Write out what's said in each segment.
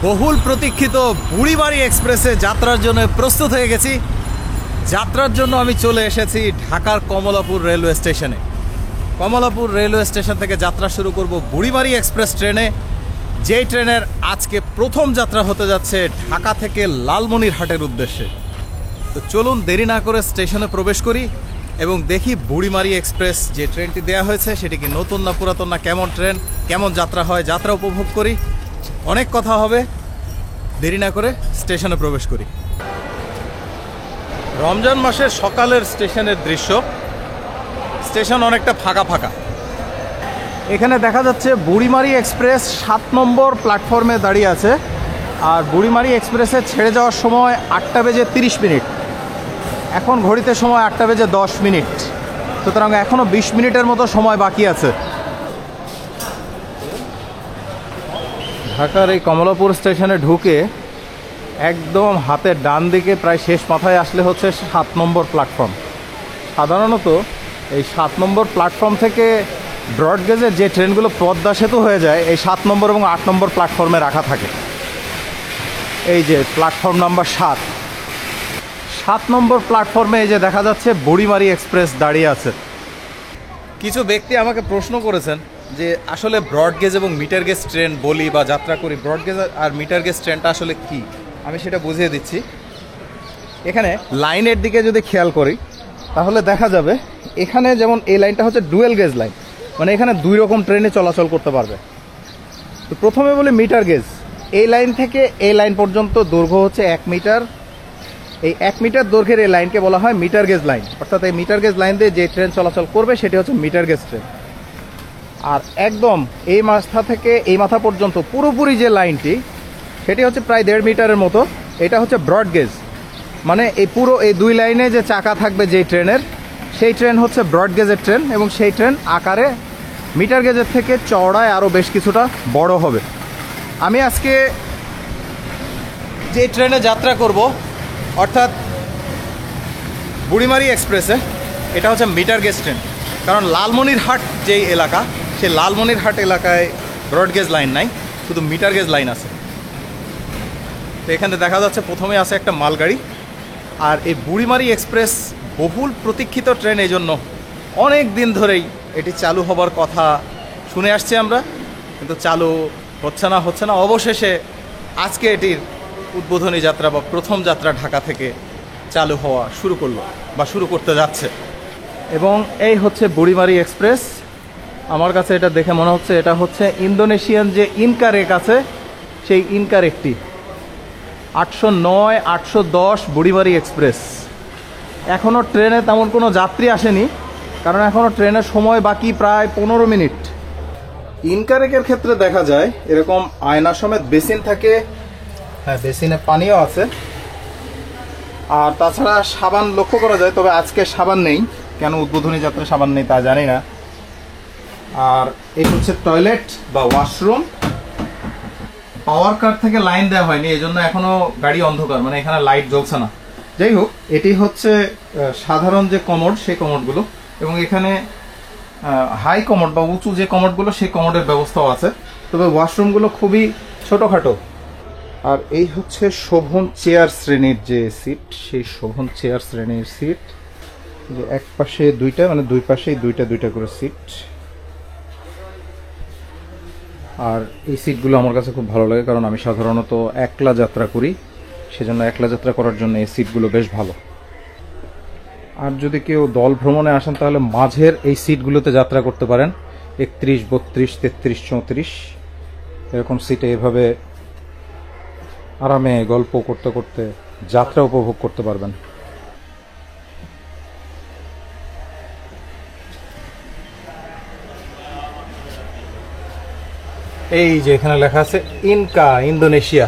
বহুল প্রতীক্ষিত বুড়িমারি এক্সপ্রেসে যাত্রার জন্য প্রস্তুত হয়ে গেছি। যাত্রার জন্য আমি চলে এসেছি ঢাকার কমলাপুর রেলওয়ে স্টেশনে। কমলাপুর রেলওয়ে স্টেশন থেকে যাত্রা শুরু করব বুড়িমারি এক্সপ্রেস ট্রেনে, যেই ট্রেনের আজকে প্রথম যাত্রা হতে যাচ্ছে ঢাকা থেকে লালমনিরহাটের উদ্দেশ্যে। তো চলুন দেরি না করে স্টেশনে প্রবেশ করি এবং দেখি বুড়িমারি এক্সপ্রেস যে ট্রেনটি দেওয়া হয়েছে সেটি কি নতুন না পুরাতন, না কেমন ট্রেন, কেমন যাত্রা হয়, যাত্রা উপভোগ করি। অনেক কথা হবে, দেরি না করে স্টেশনে প্রবেশ করি। রমজান মাসের সকালের স্টেশনের দৃশ্য। স্টেশন অনেকটা ফাঁকা ফাঁকা। এখানে দেখা যাচ্ছে বুড়িমারি এক্সপ্রেস 7 নম্বর প্ল্যাটফর্মে দাঁড়িয়ে আছে। আর বুড়িমারি এক্সপ্রেসে ছেড়ে যাওয়ার সময় 8টা বেজে 30 মিনিট। এখন ঘড়িতে সময় 8টা বেজে 10 মিনিট, সুতরাং এখনও 20 মিনিটের মতো সময় বাকি আছে। ঢাকার এই কমলাপুর স্টেশনে ঢুকে একদম হাতের ডান দিকে প্রায় শেষ মাথায় আসলে হচ্ছে 7 নম্বর প্ল্যাটফর্ম। সাধারণত এই 7 নম্বর প্ল্যাটফর্ম থেকে ব্রডগেজের যে ট্রেনগুলো পদ্মা সেতু হয়ে যায় এই 7 নম্বর এবং 8 নম্বর প্ল্যাটফর্মে রাখা থাকে। এই যে প্ল্যাটফর্ম নাম্বার 7 নম্বর প্ল্যাটফর্মে এই যে দেখা যাচ্ছে বুড়িমারি এক্সপ্রেস দাঁড়িয়ে আছে। কিছু ব্যক্তি আমাকে প্রশ্ন করেছেন যে আসলে ব্রডগেজ এবং মিটার গেজ ট্রেন বলি বা যাত্রা করি, ব্রডগেজ আর মিটার গেজ ট্রেনটা আসলে কি, আমি সেটা বুঝিয়ে দিচ্ছি। এখানে লাইনের দিকে যদি খেয়াল করি তাহলে দেখা যাবে এখানে যেমন এই লাইনটা হচ্ছে ডুয়েল গেজ লাইন, মানে এখানে 2 রকম ট্রেনে চলাচল করতে পারবে। তো প্রথমে বলি মিটার গেজ। এই লাইন থেকে এই লাইন পর্যন্ত দৈর্ঘ্য হচ্ছে 1 মিটার। এই 1 মিটার দৈর্ঘ্যের এই লাইনকে বলা হয় মিটার গেজ লাইন, অর্থাৎ এই মিটার গেজ লাইন দিয়ে যে ট্রেন চলাচল করবে সেটি হচ্ছে মিটার গেজ ট্রেন। আর একদম এই মাথা থেকে এই মাথা পর্যন্ত পুরোপুরি যে লাইনটি সেটি হচ্ছে প্রায় 1.5 মিটারের মতো, এটা হচ্ছে ব্রড গেজ। মানে এই পুরো এই 2 লাইনে যে চাকা থাকবে যেই ট্রেনের, সেই ট্রেন হচ্ছে ব্রড গেজের ট্রেন এবং সেই ট্রেন আকারে মিটার গেজের থেকে চওড়ায় আরও বেশ কিছুটা বড় হবে। আমি আজকে যে ট্রেনে যাত্রা করব অর্থাৎ বুড়িমারি এক্সপ্রেসে, এটা হচ্ছে মিটার গেজ ট্রেন। কারণ লালমনিরহাট যেই এলাকা, সেই লালমনিরহাট এলাকায় ব্রডগেজ লাইন নাই, শুধু মিটার গেজ লাইন আছে। তো এখানে দেখা যাচ্ছে প্রথমে আছে একটা মালগাড়ি। আর এই বুড়িমারি এক্সপ্রেস বহুল প্রতীক্ষিত ট্রেন, এই জন্য অনেক দিন ধরেই এটি চালু হবার কথা শুনে আসছি আমরা, কিন্তু চালু হচ্ছে না। অবশেষে আজকে এটির উদ্বোধনী যাত্রা বা প্রথম যাত্রা ঢাকা থেকে চালু হওয়া শুরু করলো বা শুরু করতে যাচ্ছে। এবং এই হচ্ছে বুড়িমারি এক্সপ্রেস। আমার কাছে এটা দেখে মনে হচ্ছে এটা হচ্ছে ইন্দোনেশিয়ান যে ইনকা রেক আছে, সেই ইনকা রেকটি। 809, 810 বুড়িমারি এক্সপ্রেস। এখনও ট্রেনে তেমন কোনো যাত্রী আসেনি, কারণ এখনও ট্রেনের সময় বাকি প্রায় 15 মিনিট। ইনকা রেকের ক্ষেত্রে দেখা যায় এরকম আয়না সমেত বেসিন থাকে, হ্যাঁ বেসিনে পানিও আছে। আর তাছাড়া সাবান লক্ষ্য করা যায়, তবে আজকে সাবান নেই। কেন উদ্বোধনী যাত্রা সাবান নেই তা জানি না। আর এই হচ্ছে টয়লেট বা ওয়াশরুম। পাওয়ার কার থেকে লাইন দেওয়া হয়নি, এই জন্য এখনো গাড়ি অন্ধকার, মানে এখানে লাইট জ্বলছে না। যাই হোক, এটি হচ্ছে সাধারণ যে কমোড, সেই কমোডগুলো, এবং এখানে হাই কমোড বা উঁচু যে কমোডগুলো সেই কমোডের ব্যবস্থাও আছে, তবে ওয়াশরুমগুলো খুবই ছোটোখাটো। আর এই হচ্ছে শোভন চেয়ার শ্রেণীর যে সিট, সেই শোভন চেয়ার শ্রেণীর সিট, যে এক পাশে 2টা, মানে 2 পাশেই 2টা করে সিট। আর এই সিটগুলো আমার কাছে খুব ভালো লাগে, কারণ আমি সাধারণত একলা যাত্রা করি, সেজন্য একলা যাত্রা করার জন্য এই সিটগুলো বেশ ভালো। আর যদি কেউ দল ভ্রমণে আসেন তাহলে মাঝের এই সিটগুলোতে যাত্রা করতে পারেন। 31, 32, 33, 34 এরকম সিটে এভাবে আরামে গল্প করতে করতে যাত্রা উপভোগ করতে পারবেন। এই যে এখানে লেখা আছে ইনকা, ইন্দোনেশিয়া।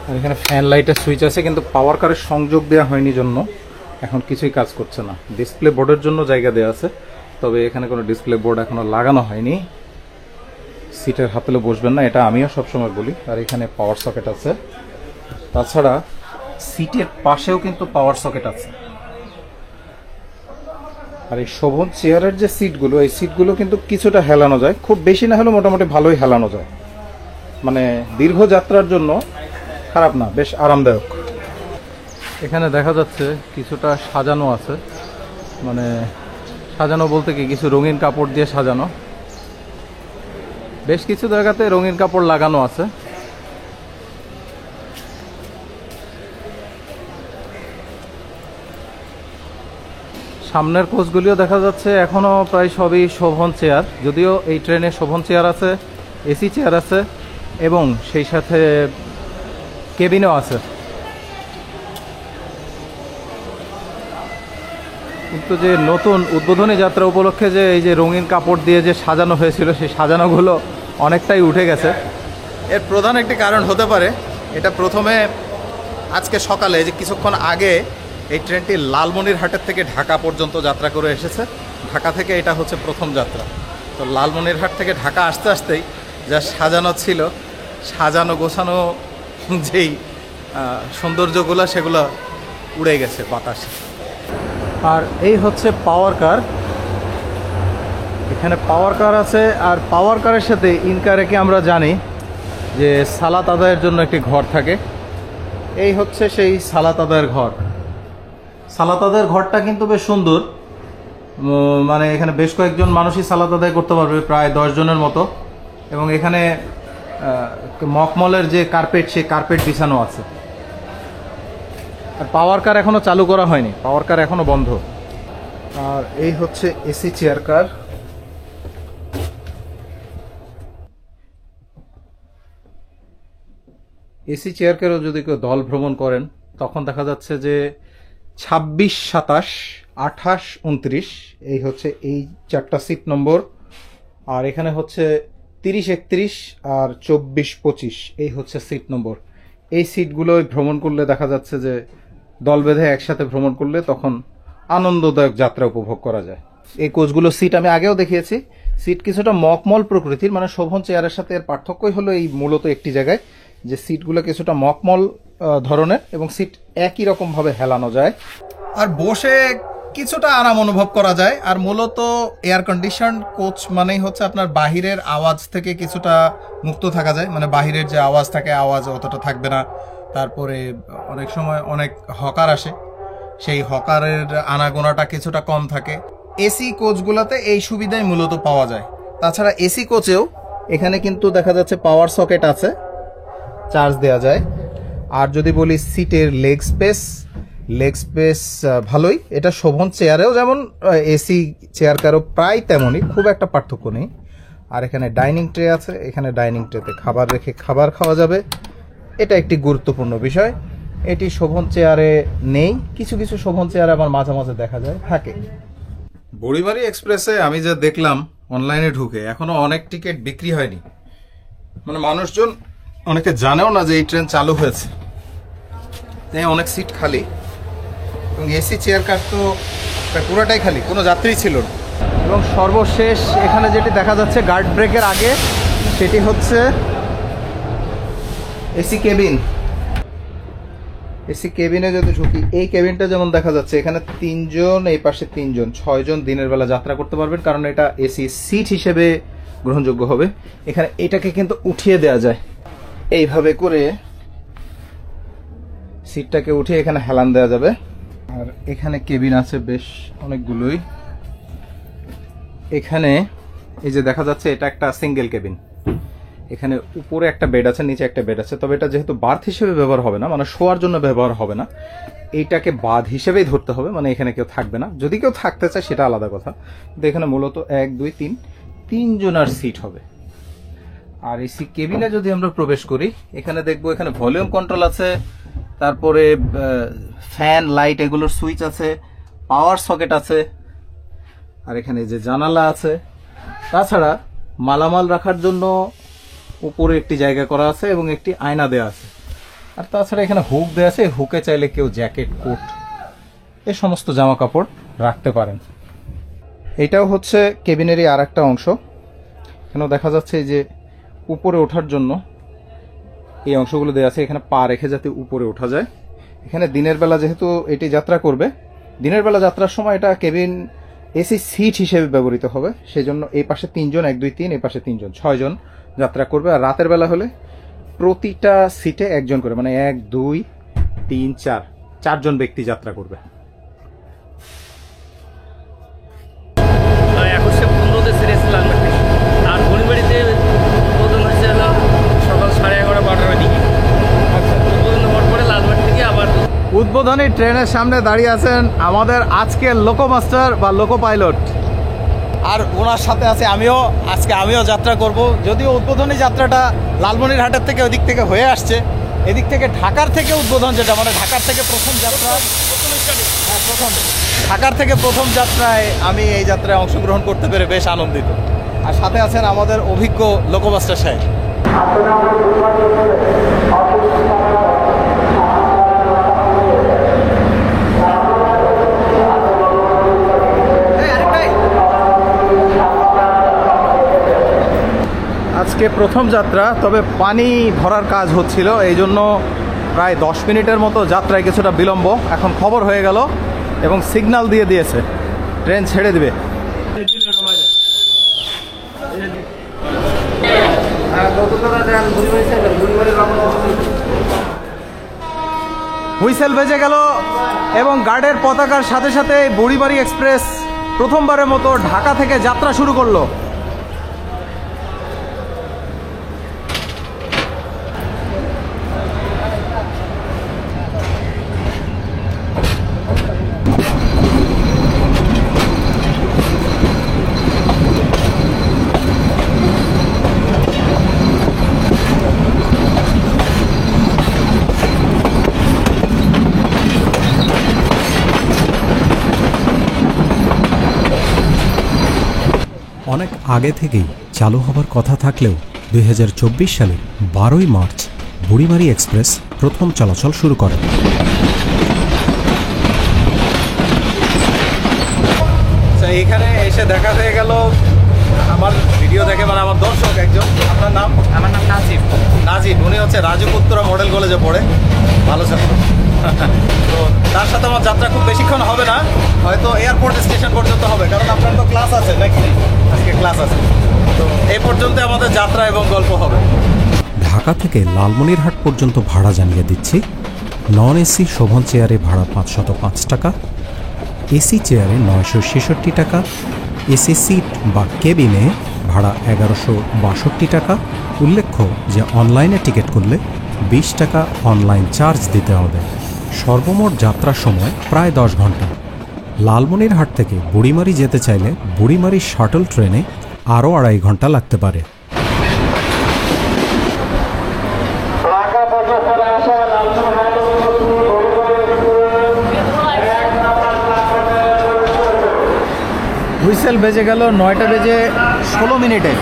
আর এখানে ফ্যান লাইটের সুইচ আছে, কিন্তু পাওয়ার কারের সংযোগ দেওয়া হয়নি জন্য এখন কিছুই কাজ করছে না। ডিসপ্লে বোর্ডের জন্য জায়গা দেওয়া আছে, তবে এখানে কোনো ডিসপ্লে বোর্ড এখনো লাগানো হয়নি। সিটের হাতলে বসবেন না, এটা আমিও সবসময় বলি। আর এখানে পাওয়ার সকেট আছে, তাছাড়া সিটের পাশেও কিন্তু পাওয়ার সকেট আছে। আর এই শোভন চেয়ারের যে সিটগুলো, এই সিটগুলো কিন্তু কিছুটা হেলানো যায়, খুব বেশি না হলেও মোটামুটি ভালোই হেলানো যায়, মানে দীর্ঘ যাত্রার জন্য খারাপ না, বেশ আরামদায়ক। এখানে দেখা যাচ্ছে কিছুটা সাজানো আছে, মানে সাজানো বলতে কি কিছু রঙিন কাপড় দিয়ে সাজানো, বেশ কিছু জায়গাতে রঙিন কাপড় লাগানো আছে। সামনের কোচগুলিও দেখা যাচ্ছে এখনো প্রায় সবই শোভন চেয়ার, যদিও এই ট্রেনে শোভন চেয়ার আছে, এসি চেয়ার আছে এবং সেই সাথে কেবিনও আছে। কিন্তু যে নতুন উদ্বোধনী যাত্রা উপলক্ষে যে এই যে রঙিন কাপড় দিয়ে যে সাজানো হয়েছিল, সেই সাজানোগুলো অনেকটাই উঠে গেছে। এর প্রধান একটি কারণ হতে পারে, এটা প্রথমে আজকে সকালে যে কিছুক্ষণ আগে এই ট্রেনটি লালমনিরহাটের থেকে ঢাকা পর্যন্ত যাত্রা করে এসেছে। ঢাকা থেকে এটা হচ্ছে প্রথম যাত্রা। তো লালমনিরহাট থেকে ঢাকা আসতে আসতেই যা সাজানো ছিল, সাজানো গোছানো যেই সৌন্দর্যগুলো, সেগুলো উড়ে গেছে বাতাসে। আর এই হচ্ছে পাওয়ার কার। এখানে পাওয়ার কার আছে, আর পাওয়ার কারের সাথে ইনকারেকে আমরা জানি যে সালাত আদায়ের জন্য একটি ঘর থাকে। এই হচ্ছে সেই সালাত আদায়ের ঘর। সালাত আদায়ের ঘরটা কিন্তু বেশ সুন্দর, মানে এখানে বেশ কয়েকজন মানুষই সালাত আদায় করতে পারবে, প্রায় 10 জনের মতো। এবং এখানে মখমলের যে কার্পেট, সেই কার্পেট বিছানো আছে। আর পাওয়ার কার এখনো চালু করা হয়নি, পাওয়ার কার এখনো বন্ধ। আর এই হচ্ছে AC chair car. AC chair কারও যদি কেউ দল ভ্রমণ করেন, তখন দেখা যাচ্ছে যে 26, 27, 28, 29 এই হচ্ছে এই 4টা সিট নম্বর। আর এখানে হচ্ছে 30, 31 আর 24, 25 এই হচ্ছে সিট নম্বর। এই সিটগুলোই ভ্রমণ করলে দেখা যাচ্ছে যে দল বেঁধে একসাথে ভ্রমণ করলে তখন আনন্দদায়ক যাত্রা উপভোগ করা যায়। এই কোচগুলো সিট আমি আগেও দেখিয়েছি, সিট কিছুটা মখমল প্রকৃতির, মানে শোভন চেয়ারের সাথে এর পার্থক্যই হলো এই মূলত একটি জায়গায় যে সিটগুলো কিছুটা মখমল ধরনের এবং সিট একই রকমভাবে হেলানো যায় আর বসে কিছুটা আরাম অনুভব করা যায়। আর মূলত এয়ার কন্ডিশন কোচ মানেই হচ্ছে আপনার বাহিরের আওয়াজ থেকে কিছুটা মুক্ত থাকা যায়, মানে বাহিরের যে আওয়াজ থাকে, আওয়াজ অতটা থাকবে না। তারপরে অনেক সময় অনেক হকার আসে, সেই হকারের আনাগোনাটা কিছুটা কম থাকে। এসি কোচগুলোতে এই সুবিধাই মূলত পাওয়া যায়। তাছাড়া এসি কোচেও এখানে কিন্তু দেখা যাচ্ছে পাওয়ার সকেট আছে, চার্জ দেওয়া যায়। আর যদি বলি সিটের লেগ স্পেস ভালোই। এটা শোভন চেয়ারেও যেমন এসি চেয়ার কারও প্রায় তেমনই, খুব একটা পার্থক্য নেই। আর এখানে ডাইনিং ট্রে আছে, এখানে ডাইনিং ট্রেতে খাবার রেখে খাবার খাওয়া যাবে, এটা একটি গুরুত্বপূর্ণ বিষয়। এটি শোভন চেয়ারে নেই, কিছু কিছু শোভন চেয়ারে আমার মাঝে মাঝে দেখা যায় থাকে। বুড়িমারি এক্সপ্রেসে আমি যা দেখলাম অনলাইনে ঢুকে, এখনো অনেক টিকিট বিক্রি হয়নি, মানে মানুষজন অনেকে জানেও না যে এই ট্রেন চালু হয়েছে, তাই অনেক সিট খালি। এবং এসি চেয়ার কার তো পুরোটাই খালি, কোনো যাত্রী ছিল না। এবং সর্বশেষ এখানে যেটি দেখা যাচ্ছে গার্ড ব্রেকের আগে, সেটি হচ্ছে এসি কেবিন। এসি কেবিনে যদি ঢুকি, এই কেবিনটা যেমন দেখা যাচ্ছে, এখানে 3 জন, এই পাশে 3 জন, 6 জন দিনের বেলা যাত্রা করতে পারবেন, কারণ এটা এসি সিট হিসেবে গ্রহণযোগ্য হবে। এখানে এটাকে কিন্তু উঠিয়ে দেওয়া যায়, এইভাবে করে সিটটাকে উঠিয়ে এখানে হেলান দেওয়া যাবে। আর এখানে কেবিন আছে বেশ অনেকগুলোই। এখানে এই যে দেখা যাচ্ছে, এটা একটা সিঙ্গেল কেবিন। এখানে উপরে একটা বেড আছে, নিচে একটা বেড আছে, তবে এটা যেহেতু বার্থ হিসেবে ব্যবহার হবে না, মানে শোয়ার জন্য ব্যবহার হবে না, এইটাকে বাদ হিসেবেই ধরতে হবে, মানে এখানে কেউ থাকবে না। যদি কেউ থাকতে চায় সেটা আলাদা কথা, কিন্তু এখানে মূলত 1, 2, 3 জনের সিট হবে। আর এসি কেবিনে যদি আমরা প্রবেশ করি, এখানে দেখবো এখানে ভলিউম কন্ট্রোল আছে, তারপরে ফ্যান, লাইট এগুলোর সুইচ আছে, পাওয়ার সকেট আছে, আর এখানে যে জানালা আছে। তাছাড়া মালামাল রাখার জন্য উপরে একটি জায়গা করা আছে এবং একটি আয়না দেওয়া আছে। আর তাছাড়া এখানে হুক দেওয়া আছে, হুকে চাইলে কেউ জ্যাকেট, কোট এ সমস্ত জামা কাপড় রাখতে পারেন। এটাও হচ্ছে কেবিনেরই আর একটা অংশ। এখানেও দেখা যাচ্ছে যে উপরে ওঠার জন্য এই অংশগুলো দেওয়া আছে, এখানে পা রেখে যাতে উপরে ওঠা যায়। এখানে দিনের বেলা যেহেতু এটি যাত্রা করবে, দিনের বেলা যাত্রার সময় এটা কেবিন এসি সিট হিসেবে ব্যবহৃত হবে, সেজন্য এই পাশে 3 জন, 1 2 3, এই পাশে 3 জন, 6 জন যাত্রা করবে। আর রাতের বেলা হলে প্রতিটা সিটে একজন করে, মানে 1 2 3 4 4জন ব্যক্তি যাত্রা করবে। আর বুড়িবাড়িতে উদ্বোধন হয়েছে সকাল 11:30-12টার দিকে। উদ্বোধন হওয়ার পরে লালবাগ থেকে আবার উদ্বোধনী ট্রেনের সামনে দাঁড়িয়ে আছেন আমাদের আজকের লোকোমাস্টার বা লোকো পাইলট, আর ওনার সাথে আছে আমিও যাত্রা করব। যদিও উদ্বোধনী যাত্রাটা লালমনিরহাটের থেকে ওদিক থেকে হয়ে আসছে, এদিক থেকে ঢাকার থেকে উদ্বোধন, যেটা মানে ঢাকার থেকে প্রথম যাত্রা, ঢাকার থেকে প্রথম যাত্রায় আমি এই যাত্রায় অংশগ্রহণ করতে পেরে বেশ আনন্দিত। আর সাথে আছেন আমাদের অভিজ্ঞ লোকোমাস্টার সাহেব। আজকে প্রথম যাত্রা, তবে পানি ভরার কাজ হচ্ছিল, এই জন্য প্রায় 10 মিনিটের মতো যাত্রায় কিছুটা বিলম্ব। এখন খবর হয়ে গেল এবং সিগন্যাল দিয়ে দিয়েছে ট্রেন ছেড়ে দিবে। হুইসেল বেজে গেল এবং গার্ডের পতাকার সাথে সাথে বুড়িমারি এক্সপ্রেস প্রথমবারের মতো ঢাকা থেকে যাত্রা শুরু করলো। অনেক আগে থেকেই চালু হবার কথা থাকলেও 2024 সালের 12ই মার্চ বুড়িমারি এক্সপ্রেস প্রথম চলাচল শুরু করে। এখানে এসে দেখা হয়ে গেল আমার ভিডিও দেখে, মানে আমার দর্শক একজন। আপনার নাম? আমার নাম নাজিব। নাজিব, উনি হচ্ছে রাজপুত্র মডেল কলেজে পড়ে, ভালো ছাত্র। তো তার সাথে আমার যাত্রা খুব বেশিক্ষণ হবে না, হয়তো এয়ারপোর্ট স্টেশন পর্যন্ত হবে, কারণ আপনার তো ক্লাস আছে নাকি? আজকে ক্লাস আছে, তো এই পর্যন্ত আমাদের যাত্রা এবং গল্প হবে। ঢাকা থেকে লালমনিরহাট পর্যন্ত ভাড়া জানিয়ে দিচ্ছি। নন এসি শোভন চেয়ারে ভাড়া 505 টাকা, এসি চেয়ারে 966 টাকা, এসি সিট বা কেবিনে ভাড়া 1162 টাকা। উল্লেখ্য যে অনলাইনে টিকিট করলে 20 টাকা অনলাইন চার্জ দিতে হবে। সর্বমোট যাত্রার সময় প্রায় 10 ঘন্টা। লালমনিরহাট থেকে বুড়িমারি যেতে চাইলে বুড়িমারি শাটল ট্রেনে আরও 2.5 ঘন্টা লাগতে পারে। হুইসেল বেজে গেল 9টা বেজে 16 মিনিটে।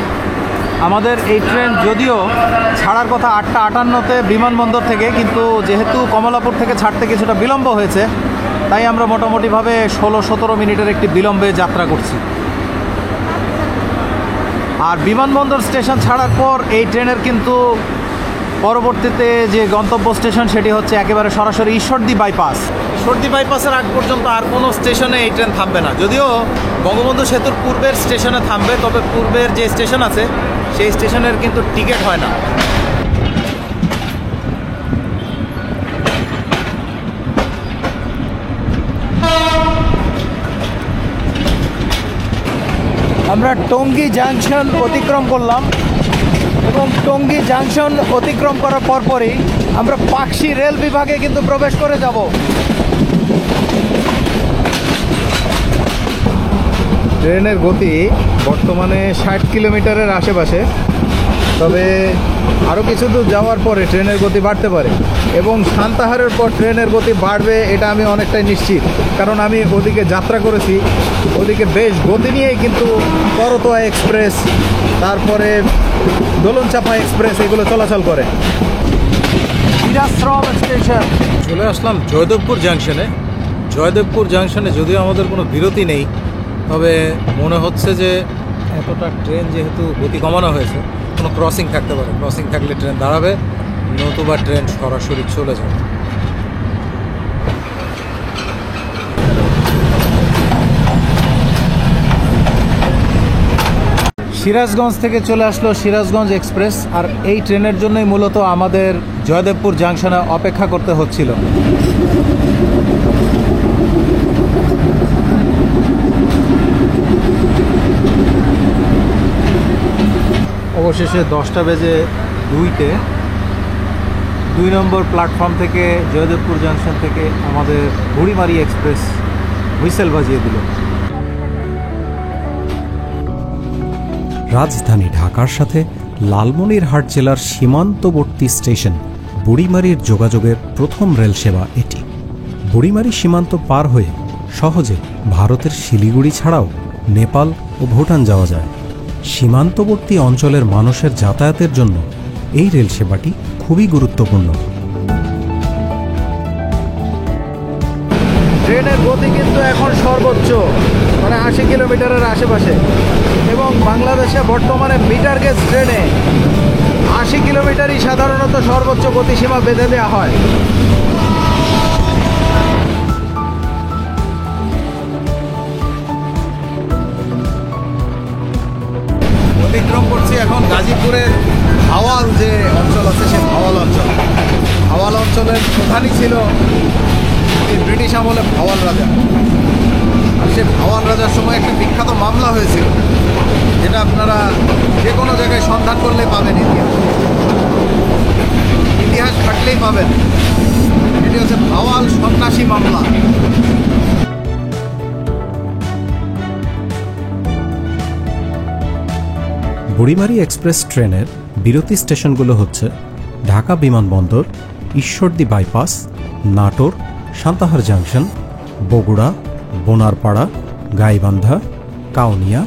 আমাদের এই ট্রেন যদিও ছাড়ার কথা 8টা 58-তে বিমানবন্দর থেকে, কিন্তু যেহেতু কমলাপুর থেকে ছাড়তে কিছুটা বিলম্ব হয়েছে, তাই আমরা মোটামুটিভাবে 16-17 মিনিটের একটি বিলম্বে যাত্রা করছি। আর বিমানবন্দর স্টেশন ছাড়ার পর এই ট্রেনের কিন্তু পরবর্তীতে যে গন্তব্য স্টেশন সেটি হচ্ছে একেবারে সরাসরি ঈশ্বরদী বাইপাস। ঈশ্বরদী বাইপাসের আগ পর্যন্ত আর কোনো স্টেশনে এই ট্রেন থামবে না, যদিও বঙ্গবন্ধু সেতুর পূর্বের স্টেশনে থামবে, তবে পূর্বের যে স্টেশন আছে সেই স্টেশনের কিন্তু টিকিট হয় না। আমরা টঙ্গী জাংশন অতিক্রম করলাম এবং টঙ্গী জাংশন অতিক্রম করার পরপরই আমরা পাকশি রেল বিভাগে কিন্তু প্রবেশ করে যাব। ট্রেনের গতি বর্তমানে 60 কিলোমিটারের আশেপাশে, তবে আরও কিছু দূর যাওয়ার পরে ট্রেনের গতি বাড়তে পারে এবং সান্তাহারের পর ট্রেনের গতি বাড়বে, এটা আমি অনেকটাই নিশ্চিত, কারণ আমি ওদিকে যাত্রা করেছি। ওদিকে বেশ গতি নিয়েই কিন্তু করতোয়া এক্সপ্রেস, তারপরে দোলনচাপা এক্সপ্রেস এগুলো চলাচল করে। বিরাশ্রম স্টেশন চলে আসলাম জয়দেবপুর জাংশনে। জয়দেবপুর জাংশনে যদিও আমাদের কোনো বিরতি নেই, তবে মনে হচ্ছে যে এতটা ট্রেন যেহেতু গতি কমানো হয়েছে, কোনো ক্রসিং থাকতে পারে। ক্রসিং থাকলে ট্রেন দাঁড়াবে, নতুবা ট্রেন সরাসরি চলে যাবে। সিরাজগঞ্জ থেকে চলে আসলো সিরাজগঞ্জ এক্সপ্রেস, আর এই ট্রেনের জন্যই মূলত আমাদের জয়দেবপুর জাংশনে অপেক্ষা করতে হচ্ছিল। অবশেষে 10টা বেজে 2-তে 2 নম্বর প্ল্যাটফর্ম থেকে জয়দেবপুর জাংশন থেকে আমাদের বুড়িমারি এক্সপ্রেস হুইসেল বাজিয়ে দিল। রাজধানী ঢাকার সাথে লালমনিরহাট জেলার সীমান্তবর্তী স্টেশন বুড়িমারির যোগাযোগের প্রথম রেল সেবা এটি। বুড়িমারি সীমান্ত পার হয়ে সহজে ভারতের শিলিগুড়ি ছাড়াও নেপাল ও ভুটান যাওয়া যায়। সীমান্তবর্তী অঞ্চলের মানুষের যাতায়াতের জন্য এই রেল সেবাটি খুবই গুরুত্বপূর্ণ। ট্রেনের গতি কিন্তু এখন সর্বোচ্চ, মানে 80 কিলোমিটারের আশেপাশে, এবং বাংলাদেশে বর্তমানে মিটার গেজ ট্রেনে 80 কিলোমিটারই সাধারণত সর্বোচ্চ গতিসীমা বেঁধে দেওয়া হয়। অতিক্রম করছি এখন গাজীপুরের ভাওয়াল যে অঞ্চল আছে, সে ভাওয়াল অঞ্চল। ভাওয়াল অঞ্চলের প্রধানই ছিল ব্রিটিশ আমলে ভাওয়াল রাজা, আর সে ভাওয়াল রাজার সময় একটা বিখ্যাত মামলা হয়েছিল, যেটা আপনারা যে কোনো জায়গায় সন্ধান করলেই পাবেন, ইতিহাস ঘাটলেই পাবেন। এটি হচ্ছে ভাওয়াল সন্ন্যাসী মামলা। বুড়িমারি এক্সপ্রেস ট্রেনের বিরতি স্টেশনগুলো হচ্ছে ঢাকা বিমানবন্দর, ঈশ্বরদী বাইপাস, নাটোর, সান্তাহার জাংশন, বগুড়া, বোনারপাড়া, গাইবান্ধা, কাউনিয়া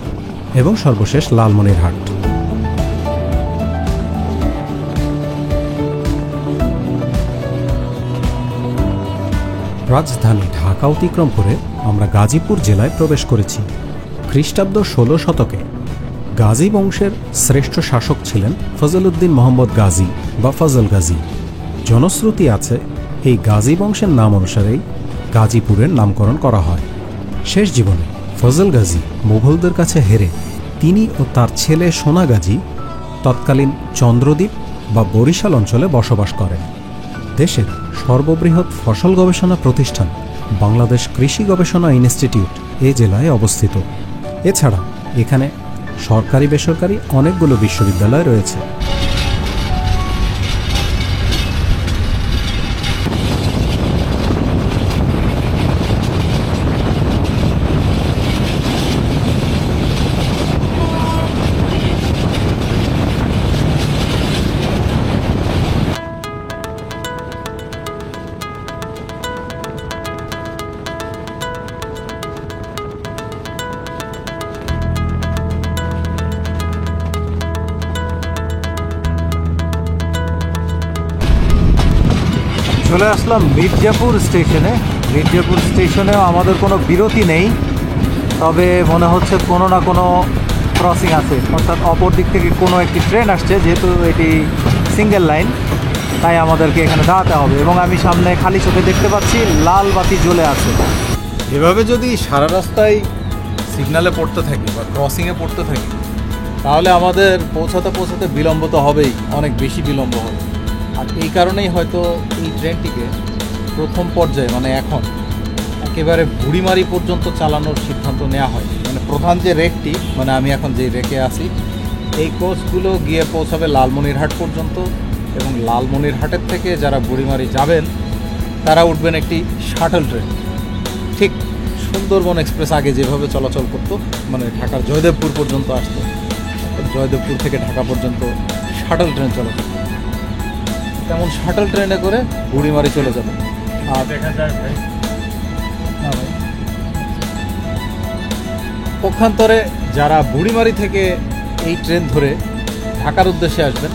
এবং সর্বশেষ লালমনিরহাট। রাজধানী ঢাকা অতিক্রম করে আমরা গাজীপুর জেলায় প্রবেশ করেছি। খ্রিস্টাব্দ 16 শতকে গাজী বংশের শ্রেষ্ঠ শাসক ছিলেন ফজলউদ্দিন মোহাম্মদ গাজী বা ফজল গাজী। জনশ্রুতি আছে এই গাজী বংশের নাম অনুসারেই গাজীপুরের নামকরণ করা হয়। শেষ জীবনে ফজল গাজী মুঘলদের কাছে হেরে তিনি ও তার ছেলে সোনা গাজী তৎকালীন চন্দ্রদ্বীপ বা বরিশাল অঞ্চলে বসবাস করেন। দেশের সর্ববৃহৎ ফসল গবেষণা প্রতিষ্ঠান বাংলাদেশ কৃষি গবেষণা ইনস্টিটিউট এ জেলায় অবস্থিত। এছাড়া এখানে সরকারি বেসরকারি অনেকগুলো বিশ্ববিদ্যালয় রয়েছে। চলে আসলাম মির্জাপুর স্টেশনে। মির্জাপুর স্টেশনেও আমাদের কোনো বিরতি নেই, তবে মনে হচ্ছে কোনো না কোনো ক্রসিং আছে, অর্থাৎ অপর দিক থেকে কোনো একটি ট্রেন আসছে। যেহেতু এটি সিঙ্গেল লাইন, তাই আমাদেরকে এখানে দাঁড়াতে হবে, এবং আমি সামনে খালি চোখে দেখতে পাচ্ছি লাল বাতি জ্বলে আছে। এভাবে যদি সারা রাস্তায় সিগনালে পড়তে থাকি বা ক্রসিংয়ে পড়তে থাকি, তাহলে আমাদের পৌঁছাতে বিলম্ব তো হবেই, অনেক বেশি বিলম্ব হবে। আর এই কারণেই হয়তো এই ট্রেনটিকে প্রথম পর্যায়ে, মানে এখন একেবারে বুড়িমারি পর্যন্ত চালানোর সিদ্ধান্ত নেওয়া হয়। মানে প্রধান যে রেকটি, মানে আমি এখন যে রেকে আছি, এই কোচগুলো গিয়ে পৌঁছাবে লালমনিরহাট পর্যন্ত, এবং লালমনিরহাটের থেকে যারা বুড়িমারি যাবেন তারা উঠবেন একটি শাটল ট্রেন। ঠিক সুন্দরবন এক্সপ্রেস আগে যেভাবে চলাচল করতো, মানে ঢাকার জয়দেবপুর পর্যন্ত আসতো, জয়দেবপুর থেকে ঢাকা পর্যন্ত শাটল ট্রেন চলাচল, তেমন শাটল ট্রেনে করে বুড়িমারি চলে যাবে। আর দেখা যায় ভাই, না ভাই, পক্ষান্তরে যারা বুড়িমারি থেকে এই ট্রেন ধরে ঢাকার উদ্দেশ্যে আসবেন,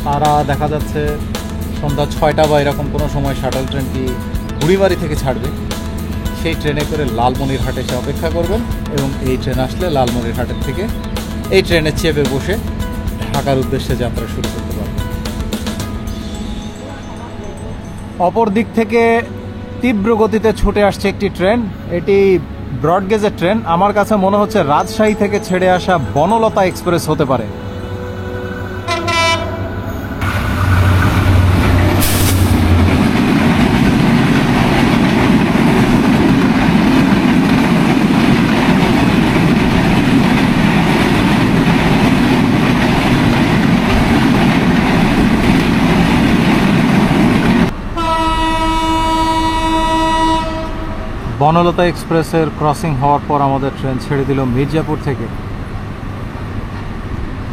তারা দেখা যাচ্ছে সন্ধ্যা 6টা বা এরকম কোনো সময় শাটল ট্রেনটি বুড়িমারি থেকে ছাড়বে। সেই ট্রেনে করে লালমনিরহাটে এসে অপেক্ষা করবেন, এবং এই ট্রেন আসলে লালমনিরহাটের থেকে এই ট্রেনে চেপে বসে ঢাকার উদ্দেশ্যে যাত্রা শুরু করতে পারবেন। অপর দিক থেকে তীব্র গতিতে ছুটে আসছে একটি ট্রেন। এটি ব্রডগেজের ট্রেন। আমার কাছে মনে হচ্ছে রাজশাহী থেকে ছেড়ে আসা বনলতা এক্সপ্রেস হতে পারে। বনলতা এক্সপ্রেসের ক্রসিং হওয়ার পর আমাদের ট্রেন ছেড়ে দিল মির্জাপুর থেকে।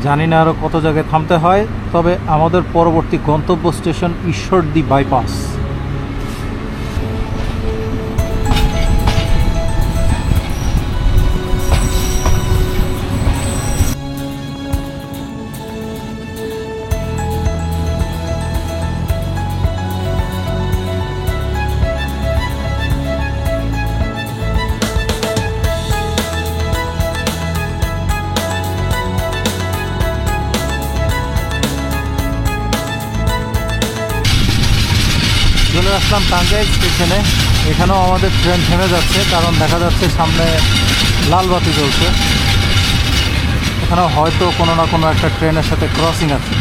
জানি না আরও কত জায়গায় থামতে হয়, তবে আমাদের পরবর্তী গন্তব্য স্টেশন ঈশ্বরদী বাইপাস। চলে আসলাম টাঙ্গাইল স্টেশনে। এখানেও আমাদের ট্রেন থেমে যাচ্ছে, কারণ দেখা যাচ্ছে সামনে লাল বাতি জ্বলছে। এখানেও হয়তো কোনো না কোনো একটা ট্রেনের সাথে ক্রসিং আছে।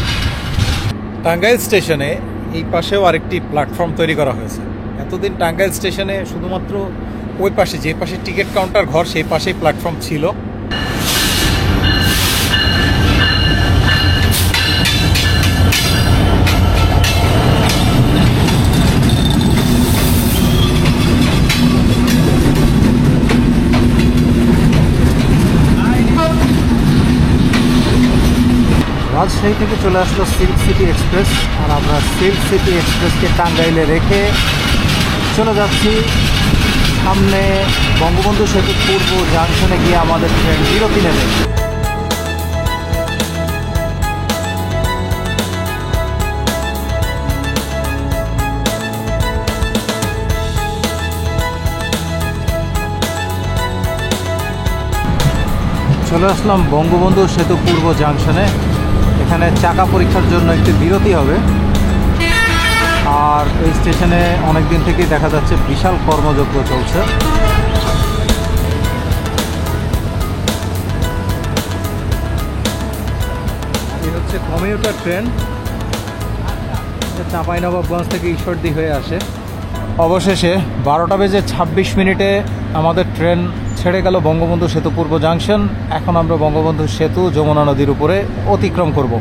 টাঙ্গাইল স্টেশনে এই পাশেও আরেকটি প্ল্যাটফর্ম তৈরি করা হয়েছে। এতদিন টাঙ্গাইল স্টেশনে শুধুমাত্র ওই পাশে, যে পাশে টিকিট কাউন্টার ঘর, সেই পাশেই প্ল্যাটফর্ম ছিল। রাজশাহী থেকে চলে আসলো সিল্ক সিটি এক্সপ্রেস, আর আমরা সিল্ক সিটি এক্সপ্রেসকে টাঙ্গাইলে রেখে চলে যাচ্ছি সামনে বঙ্গবন্ধু সেতু পূর্ব জাংশনে গিয়ে আমাদের ট্রেন বিরতি নেবে। চলে আসলাম বঙ্গবন্ধু সেতু পূর্ব জাংশনে। এখানে চাকা পরীক্ষার জন্য একটি বিরতি হবে। আর এই স্টেশনে অনেক দিন থেকেই দেখা যাচ্ছে বিশাল কর্মযজ্ঞ চলছে। এই হচ্ছে কমিউটার ট্রেন, চাঁপাইনবাবগঞ্জ থেকে ঈশ্বরদী হয়ে আসে। অবশেষে 12:26 আমাদের ট্রেন ছেড়ে গেল বঙ্গবন্ধু সেতু পূর্ব জাংশন। এখন আমরা বঙ্গবন্ধু সেতু যমুনা নদীর উপরে অতিক্রম করব।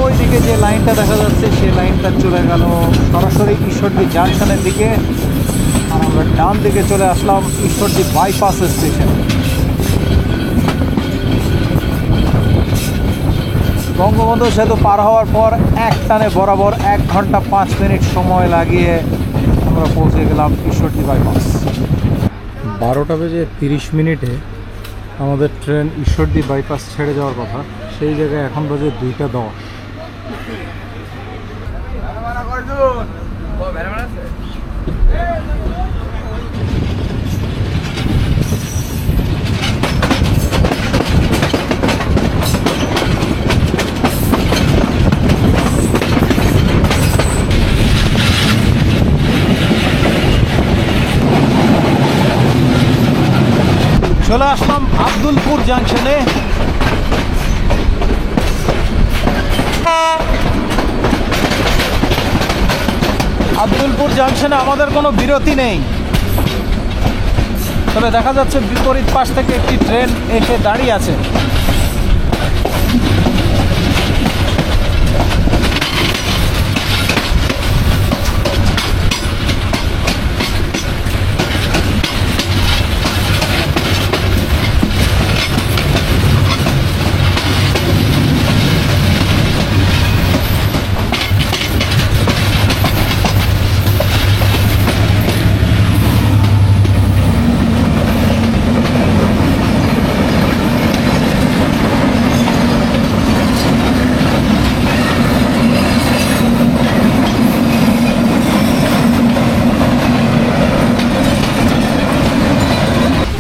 ওইদিকে যে লাইনটা দেখা যাচ্ছে সেই লাইনটা চলে গেল সরাসরি ঈশ্বরদী জাংশনের দিকে, আর আমরা ডান দিকে চলে আসলাম ঈশ্বরদী বাইপাস স্টেশন। বঙ্গবন্ধু সেতু পার হওয়ার পর এক টানে বরাবর 1 ঘন্টা 5 মিনিট সময় লাগিয়ে আমরা পৌঁছে গেলাম ঈশ্বরদী বাইপাস। 12:30 আমাদের ট্রেন ঈশ্বরদী বাইপাস ছেড়ে যাওয়ার কথা, সেই জায়গায় এখন বাজে 2:10। জাংশনে। আব্দুলপুর জাংশনে আমাদের কোনো বিরতি নেই, তবে দেখা যাচ্ছে বিপরীত পাশ থেকে একটি ট্রেন এসে দাঁড়িয়ে আছে।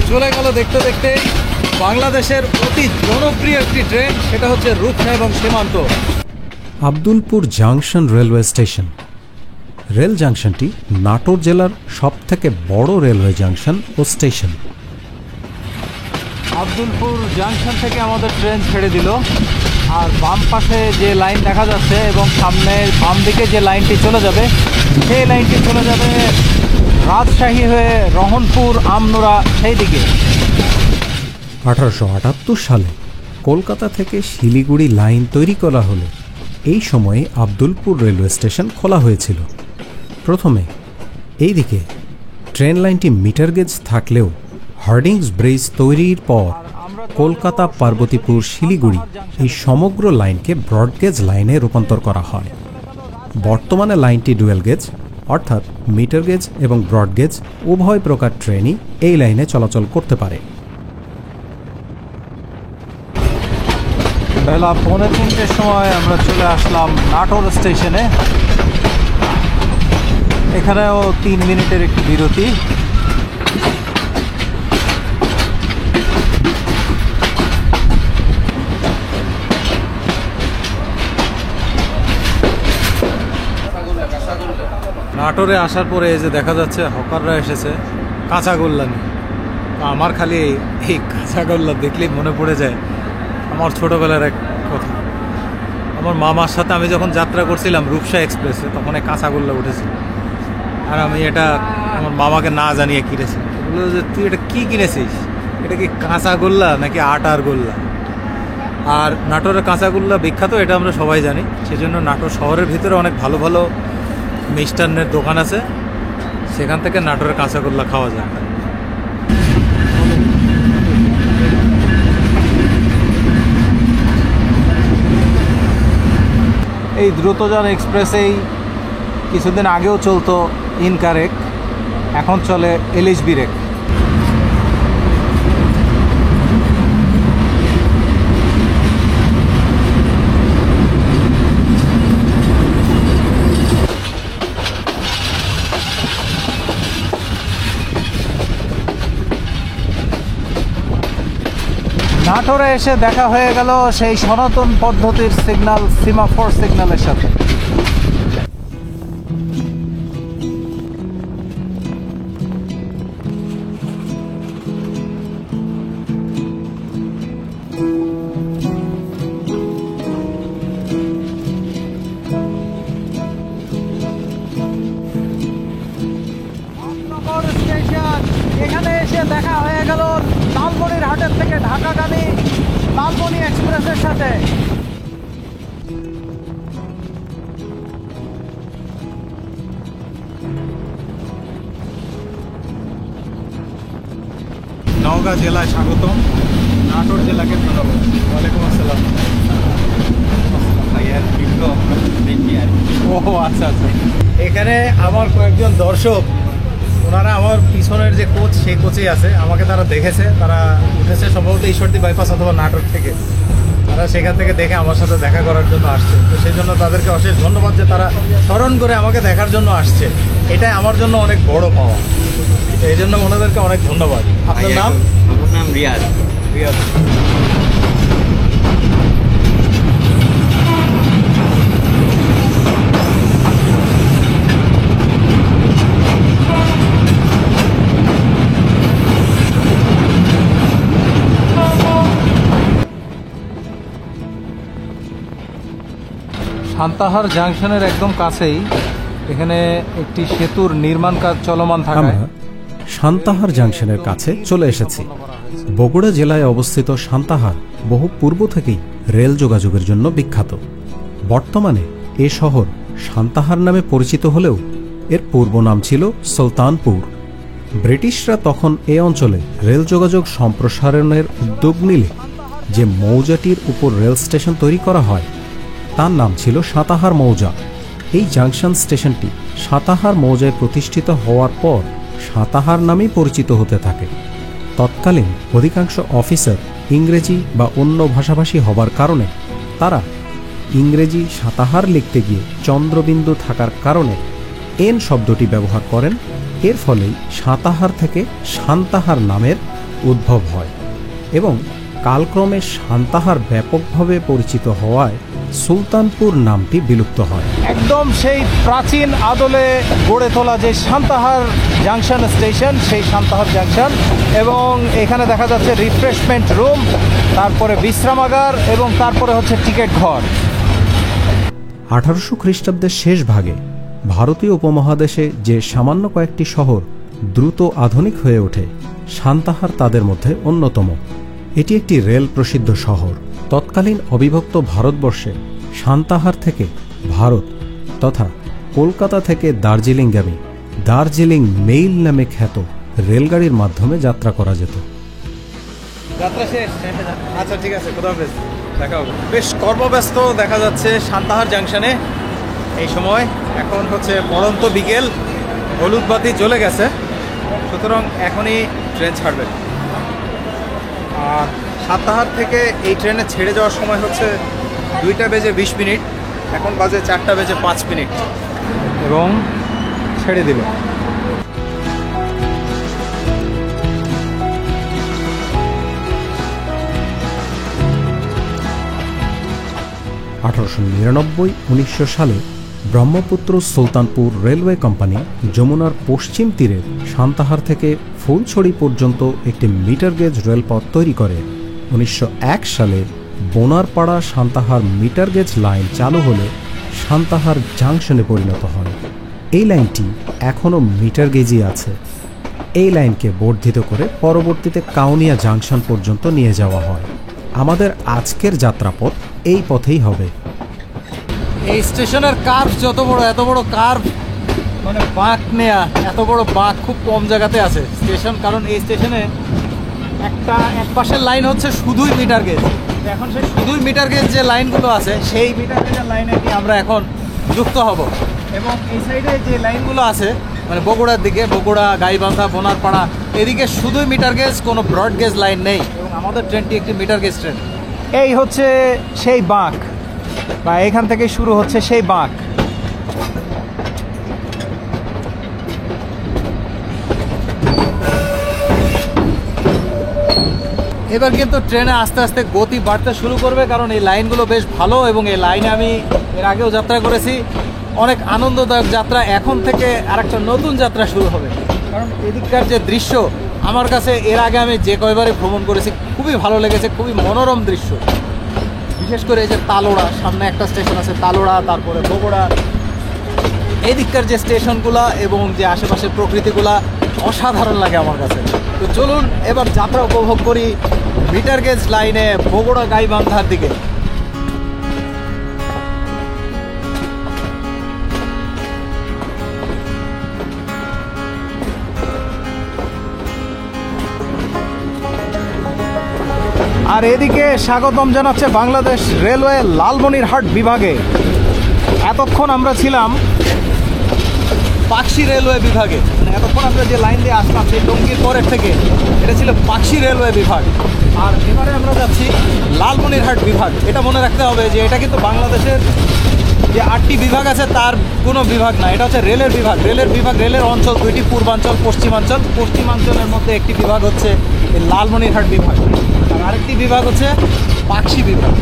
চলে গেল দেখতে দেখতে বাংলাদেশের অতি জনপ্রিয় একটি ট্রেন, সেটা হচ্ছে রূপসা এবং Simanta. Abdulpur junction railway station. Rail জাংশনটি নাটোর জেলার সবথেকে বড় রেলওয়ে জাংশন ও স্টেশন। আব্দুলপুর জাংশন থেকে আমাদের ট্রেন ছেড়ে দিল, আর বাম পাশে যে লাইন দেখা যাচ্ছে এবং সামনে বাম দিকে যে লাইনটি চলে যাবে, সেই লাইনটি চলে যাবে রাজশাহী হয়ে রহনপুর, আমনুরা, সেই দিকে। 1878 সালে কলকাতা থেকে শিলিগুড়ি লাইন তৈরি করা হলে এই সময়ে আব্দুলপুর রেলওয়ে স্টেশন খোলা হয়েছিল। প্রথমে এই দিকে ট্রেন লাইনটি মিটার গেজ থাকলেও হার্ডিংস ব্রিজ তৈরির পর কলকাতা, পার্বতীপুর, শিলিগুড়ি এই সমগ্র লাইনকে ব্রডগেজ লাইনে রূপান্তর করা হয়। বর্তমানে লাইনটি ডুয়েল গেজ, অর্থাৎ মিটার গেজ এবং ব্রডগেজ উভয় প্রকার ট্রেনই এই লাইনে চলাচল করতে পারে। বেলা 3:45-র সময় আমরা চলে আসলাম নাটোর স্টেশনে। এখানেও 3 মিনিটের একটি বিরতি। নাটোরে আসার পরে এই যে দেখা যাচ্ছে হকাররা এসেছে কাঁচাগোল্লা নিয়ে। আমার খালি এই কাঁচাগোল্লা দেখলেই মনে পড়ে যায় আমার ছোটোবেলার এক কথা। আমার মামার সাথে আমি যখন যাত্রা করছিলাম রূপসা এক্সপ্রেসে, তখন এই কাঁচাগোল্লা উঠেছিল, আর আমি এটা আমার মামাকে না জানিয়ে কিনেছি। বললো যে তুই এটা কী কিনেছিস, এটা কি কাঁচাগোল্লা নাকি আটার গোল্লা? আর নাটোরের কাঁচাগোল্লা বিখ্যাত, এটা আমরা সবাই জানি। সেজন্য নাটোর শহরের ভিতরে অনেক ভালো ভালো মিষ্টান্নের দোকান আছে, সেখান থেকে নাটোরের কাঁচাগোল্লা খাওয়া যায়। এই দ্রুতযান এক্সপ্রেসেই কিছুদিন আগেও চলতো ইনকারেক, এখন চলে এলএসবি রেক। নাটোরে এসে দেখা হয়ে গেল সেই সনাতন পদ্ধতির সিগন্যাল, সিমাফোর সিগন্যালের সাথে। এখানে এসে দেখা হয়ে গেল লালমনিরহাটের থেকে ঢাকাগামী লালমনি এক্সপ্রেসের সাথে। নওগাঁ জেলায় স্বাগতম, নাটোর জেলাকে ধন্যবাদ। ওয়ালাইকুম আসসালাম। ও আচ্ছা আচ্ছা। এখানে আমার কয়েকজন দর্শক, ওনারা আমার পিছনের যে কোচ, সেই কোচেই আছে। আমাকে তারা দেখেছে, তারা উঠেছে সম্ভবত ঈশ্বরদী বাইপাস অথবা নাটোর থেকে। তারা সেখান থেকে দেখে আমার সাথে দেখা করার জন্য আসছে, তো সেই জন্য তাদেরকে অশেষ ধন্যবাদ যে তারা স্মরণ করে আমাকে দেখার জন্য আসছে। এটাই আমার জন্য অনেক বড় পাওয়া, এই জন্য ওনাদেরকে অনেক ধন্যবাদ। আপনার নাম? আমার নাম রিয়াজ। রিয়াজ। সান্তাহার জাংশনের একদম কাছেই এখানে একটি সেতুর নির্মাণ কাজ চলমান থাকায় আমরা সান্তাহার জাংশনের কাছে চলে এসেছি। বগুড়া জেলায় অবস্থিত সান্তাহার বহু পূর্ব থেকেই রেল যোগাযোগের জন্য বিখ্যাত। বর্তমানে এ শহর সান্তাহার নামে পরিচিত হলেও এর পূর্ব নাম ছিল সুলতানপুর। ব্রিটিশরা তখন এ অঞ্চলে রেল যোগাযোগ সম্প্রসারণের উদ্যোগ নিলে যে মৌজাটির উপর রেল স্টেশন তৈরি করা হয় তার নাম ছিল সাঁতাহার মৌজা। এই জাংশন স্টেশনটি সাঁতাহার মৌজায় প্রতিষ্ঠিত হওয়ার পর সাঁতাহার নামেই পরিচিত হতে থাকে। তৎকালীন অধিকাংশ অফিসার ইংরেজি বা অন্য ভাষাভাষী হবার কারণে তারা ইংরেজি সাঁতাহার লিখতে গিয়ে চন্দ্রবিন্দু থাকার কারণে এন শব্দটি ব্যবহার করেন। এর ফলেই সাঁতাহার থেকে সান্তাহার নামের উদ্ভব হয় এবং কালক্রমে সান্তাহার ব্যাপকভাবে পরিচিত হওয়ায় সুলতানপুর নামটি বিলুপ্ত হয়। একদম সেই প্রাচীন আদলে গড়ে তোলা যে সান্তাহার জাংশন স্টেশন, সেই সান্তাহার জাংশন, এবং এখানে দেখা যাচ্ছে রিফ্রেশমেন্ট রুম, তারপরে বিশ্রামাগার এবং তারপরে হচ্ছে টিকিট ঘর। 1800 খ্রিস্টাব্দের শেষ ভাগে ভারতীয় উপমহাদেশে যে সামান্য কয়েকটি শহর দ্রুত আধুনিক হয়ে ওঠে, সান্তাহার তাদের মধ্যে অন্যতম। এটি একটি রেল প্রসিদ্ধ শহর। তৎকালীন অবিভক্ত ভারতবর্ষে সান্তাহার থেকে ভারত তথা কলকাতা থেকে দার্জিলিংগামী দার্জিলিং মেইল নামে খ্যাত রেলগাড়ির মাধ্যমে যাত্রা করা যেত। যাত্রা শেষ? আচ্ছা, ঠিক আছে, খোদাহাফেজ, দেখা হবে। বেশ কর্মব্যস্ত দেখা যাচ্ছে সান্তাহার জাংশনে এই সময়। এখন হচ্ছে পড়ন্ত বিকেল, হলুদ বাতি জ্বলে গেছে, সুতরাং এখনই ট্রেন ছাড়বে। আর সান্তাহার থেকে এই ট্রেনে ছেড়ে যাওয়ার সময় হচ্ছে 2:20 এখন বাজে 4:05 এবং ছেড়ে দিল। 1899-1900 সালে ব্রহ্মপুত্র সুলতানপুর রেলওয়ে কোম্পানি যমুনার পশ্চিম তীরে সান্তাহার থেকে ফুলছড়ি পর্যন্ত একটি মিটার গেজ রেলপথ তৈরি করে। 1901 সালে Bonarpara Santahar meter gauge line চালু হলে সান্তাহার জাংশনে পরিণত হয়। এই লাইনটি এখনও মিটার গেজই আছে। এই লাইনকে বর্ধিত করে পরবর্তীতে কাউনিয়া জাংশন পর্যন্ত নিয়ে যাওয়া হয়। আমাদের আজকের যাত্রাপথ এই পথেই হবে। এই স্টেশনের কার্ভ যত বড়, এত বড় কার্ভ, মানে বাঁক নেয়া, এত বড় বাঁক খুব কম জায়গাতে আছে স্টেশন। কারণ এই স্টেশনে এক পাশের লাইন হচ্ছে শুধুই মিটার গেজ। এখন সেই শুধুই মিটার গেজ যে লাইনগুলো আছে, সেই মিটার গেজের লাইনে কি আমরা এখন যুক্ত হব। এবং এই সাইডে যে লাইনগুলো আছে, মানে বগুড়ার দিকে, বগুড়া, গাইবান্ধা, বোনারপাড়া, এদিকে শুধুই মিটার গেজ, কোনো ব্রড গেজ লাইন নেই। এবং আমাদের ট্রেনটি একটি মিটার গেজ ট্রেন। এই হচ্ছে সেই বাঁক, বা এখান থেকে শুরু হচ্ছে সেই বাঁক। এবার কিন্তু ট্রেনে আস্তে আস্তে গতি বাড়তে শুরু করবে, কারণ এই লাইনগুলো বেশ ভালো এবং এই লাইনে আমি এর আগেও যাত্রা করেছি। অনেক আনন্দদায়ক যাত্রা। এখন থেকে আরেকটা নতুন যাত্রা শুরু হবে, কারণ এদিককার যে দৃশ্য আমার কাছে এর আগে আমি যে কয়বারে ভ্রমণ করেছি খুবই ভালো লেগেছে। খুবই মনোরম দৃশ্য। বিশেষ করে এই যে তালোড়া, সামনে একটা স্টেশন আছে তালোড়া, তারপরে বগুড়া, এই দিককার যে স্টেশনগুলা এবং যে আশেপাশের প্রকৃতিগুলা অসাধারণ লাগে আমার কাছে। তো চলুন এবার যাত্রা উপভোগ করি মিটার গেজ লাইনে বগুড়া গাইবান্ধার দিকে। আর এদিকে স্বাগতম জানাচ্ছে বাংলাদেশ রেলওয়ে লালমনিরহাট বিভাগে। এতক্ষণ আমরা ছিলাম পাকশি রেলওয়ে বিভাগে। এতক্ষণ আমরা যে লাইন দিয়ে আসলাম সেই টঙ্গীর পরের থেকে, এটা ছিল পাকশি রেলওয়ে বিভাগ। আর এবারে আমরা যাচ্ছি লালমনিরহাট বিভাগ। এটা মনে রাখতে হবে যে এটা কিন্তু বাংলাদেশের যে 8টি বিভাগ আছে তার কোনো বিভাগ না, এটা হচ্ছে রেলের বিভাগ। রেলের অঞ্চল দুইটি, পূর্বাঞ্চল, পশ্চিমাঞ্চল। পশ্চিমাঞ্চলের মধ্যে একটি বিভাগ হচ্ছে এই লালমনিরহাট বিভাগ, আর আরেকটি বিভাগ হচ্ছে পাকশি বিভাগ।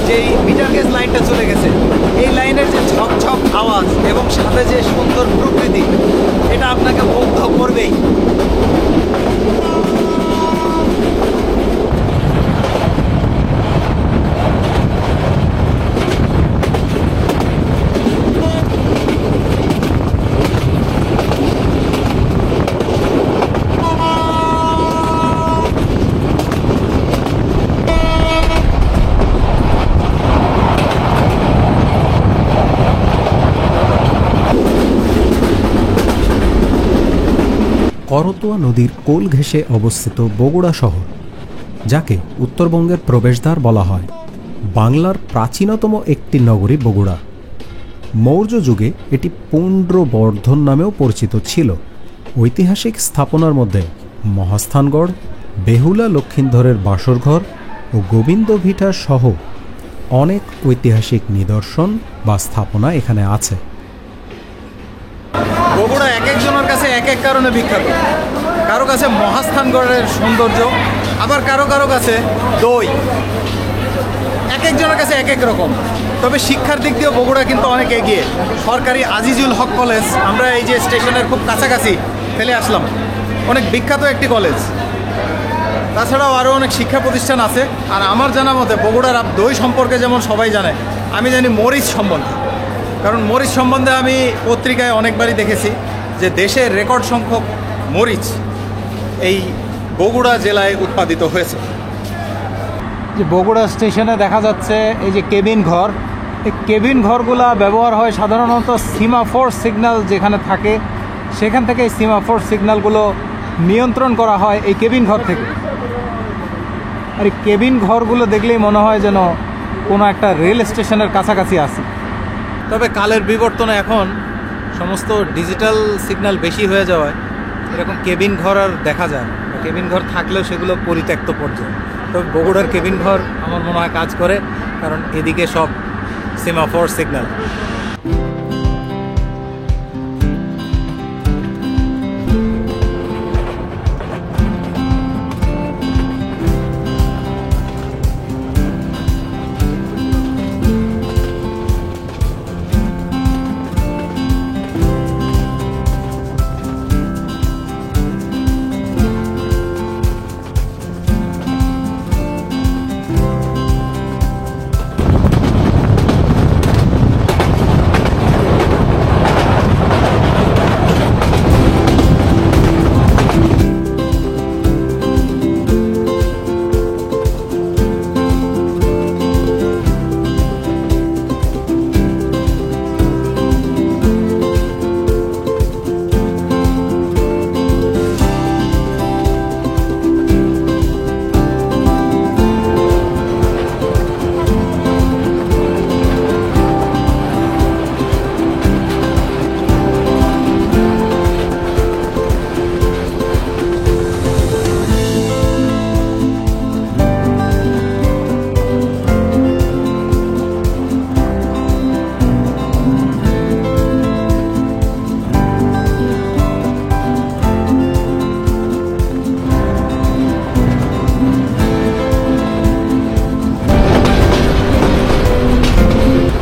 যেই মিটার গেজ লাইনটা চলে গেছে, এই লাইনের যে ঝকঝক আওয়াজ এবং সাথে যে সুন্দর প্রকৃতি, এটা আপনাকে মুগ্ধ করবেই। করতোয়া নদীর কোল ঘেঁষে অবস্থিত বগুড়া শহর, যাকে উত্তরবঙ্গের প্রবেশদ্বার বলা হয়, বাংলার প্রাচীনতম একটি নগরী বগুড়া। মৌর্য যুগে এটি পুণ্ড্রবর্ধন নামেও পরিচিত ছিল। ঐতিহাসিক স্থাপনার মধ্যে মহাস্থানগড়, বেহুলা লক্ষিন্দরের বাসরঘর ও গোবিন্দ ভিটা সহ অনেক ঐতিহাসিক নিদর্শন বা স্থাপনা এখানে আছে। বগুড়া এক একজনের কাছে এক এক কারণে বিখ্যাত। কারো কাছে মহাস্থানগড়ের সৌন্দর্য, আবার কারো কারো কাছে দই। এক একজনের কাছে এক এক রকম। তবে শিক্ষার দিক দিয়েও বগুড়া কিন্তু অনেক এগিয়ে। সরকারি আজিজুল হক কলেজ, আমরা এই যে স্টেশনের খুব কাছাকাছি ফেলে আসলাম, অনেক বিখ্যাত একটি কলেজ। তাছাড়াও আরও অনেক শিক্ষা প্রতিষ্ঠান আছে। আর আমার জানা মতে বগুড়ার দই সম্পর্কে যেমন সবাই জানে, আমি জানি মরিচ সম্বন্ধে। কারণ মরিচ সম্বন্ধে আমি পত্রিকায় অনেকবারই দেখেছি যে দেশের রেকর্ড সংখ্যক মরিচ এই বগুড়া জেলায় উৎপাদিত হয়েছে। যে বগুড়া স্টেশনে দেখা যাচ্ছে এই যে কেবিন ঘর, এই কেবিন ঘরগুলা ব্যবহার হয় সাধারণত সিমাফোর সিগন্যাল যেখানে থাকে, সেখান থেকে এই সিমাফোর সিগন্যালগুলো নিয়ন্ত্রণ করা হয় এই কেবিন ঘর থেকে। আর এই কেবিন ঘরগুলো দেখলেই মনে হয় যেন কোনো একটা রেল স্টেশনের কাছাকাছি আছে। তবে কালের বিবর্তনে এখন সমস্ত ডিজিটাল সিগন্যাল বেশি হয়ে যাওয়ায় এরকম কেবিন ঘর আর দেখা যায় না। কেবিন ঘর থাকলেও সেগুলো পরিত্যক্ত পর্যায়ে। তবে বগুড়ার কেবিন ঘর আমার মনে হয় কাজ করে, কারণ এদিকে সব সেমাফোর সিগন্যাল।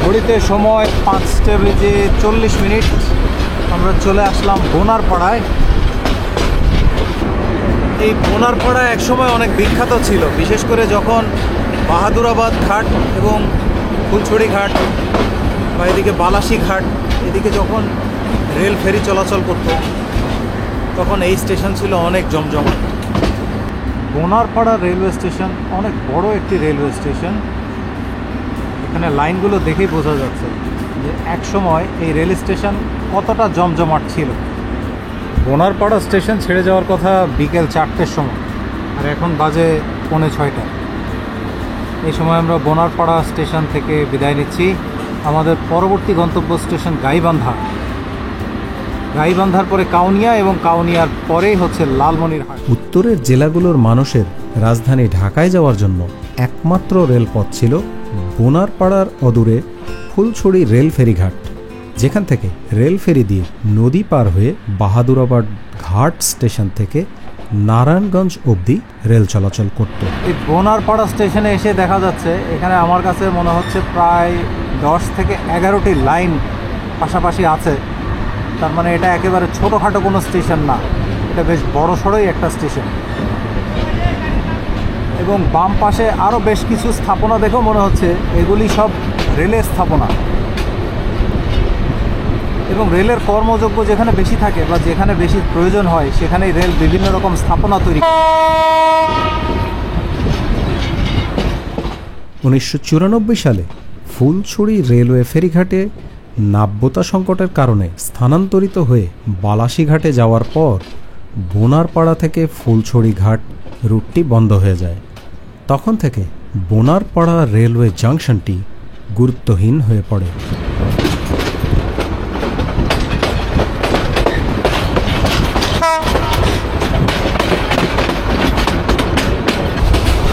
ঘড়িতে সময় 5:40 আমরা চলে আসলাম বোনারপাড়ায়। এই বোনারপাড়া একসময় অনেক বিখ্যাত ছিল, বিশেষ করে যখন বাহাদুরাবাদ ঘাট এবং ফুলছড়ি ঘাট বা এদিকে বালাসী ঘাট, এদিকে যখন রেল ফেরি চলাচল করত, তখন এই স্টেশন ছিল অনেক জমজমাট। বোনারপাড়া রেলওয়ে স্টেশন অনেক বড় একটি রেলওয়ে স্টেশন। এখানে লাইনগুলো দেখেই বোঝা যাচ্ছে যে একসময় এই রেল স্টেশন কতটা জমজমাট ছিল। বোনারপাড়া স্টেশন ছেড়ে যাওয়ার কথা বিকেল 4টের সময়, আর এখন বাজে 5:45। এই সময় আমরা বোনারপাড়া স্টেশন থেকে বিদায় নিচ্ছি। আমাদের পরবর্তী গন্তব্য স্টেশন গাইবান্ধা। গাইবান্ধার পরে কাউনিয়া এবং কাউনিয়ার পরেই হচ্ছে লালমনিরহাট। উত্তরের জেলাগুলোর মানুষের রাজধানী ঢাকায় যাওয়ার জন্য একমাত্র রেলপথ ছিল বোনারপাড়ার অদূরে ফুলছড়ি রেল ফেরিঘাট, যেখান থেকে রেল ফেরি দিয়ে নদী পার হয়ে বাহাদুরাবাদ ঘাট স্টেশন থেকে নারায়ণগঞ্জ অবধি রেল চলাচল করত। এই বোনারপাড়া স্টেশনে এসে দেখা যাচ্ছে এখানে আমার কাছে মনে হচ্ছে প্রায় 10 থেকে 11টি লাইন পাশাপাশি আছে। তার মানে এটা একেবারে ছোটোখাটো কোনো স্টেশন না, এটা বেশ বড়সড়ই একটা স্টেশন। এবং বাম পাশে আরও বেশ কিছু স্থাপনা দেখেও মনে হচ্ছে এগুলি সব রেলের স্থাপনা। এবং রেলের কর্মযোগ্য যেখানে বেশি থাকে বা যেখানে বেশি প্রয়োজন হয় সেখানেই রেল বিভিন্ন রকম স্থাপনা তৈরি। 1994 সালে ফুলছড়ি রেলওয়ে ফেরিঘাটে নাব্যতা সংকটের কারণে স্থানান্তরিত হয়ে বালাসীঘাটে যাওয়ার পর বোনারপাড়া থেকে ফুলছড়ি ঘাট রুটটি বন্ধ হয়ে যায়। তখন থেকে বোনারপাড়া রেলওয়ে জাংশনটি গুরুত্বহীন হয়ে পড়ে।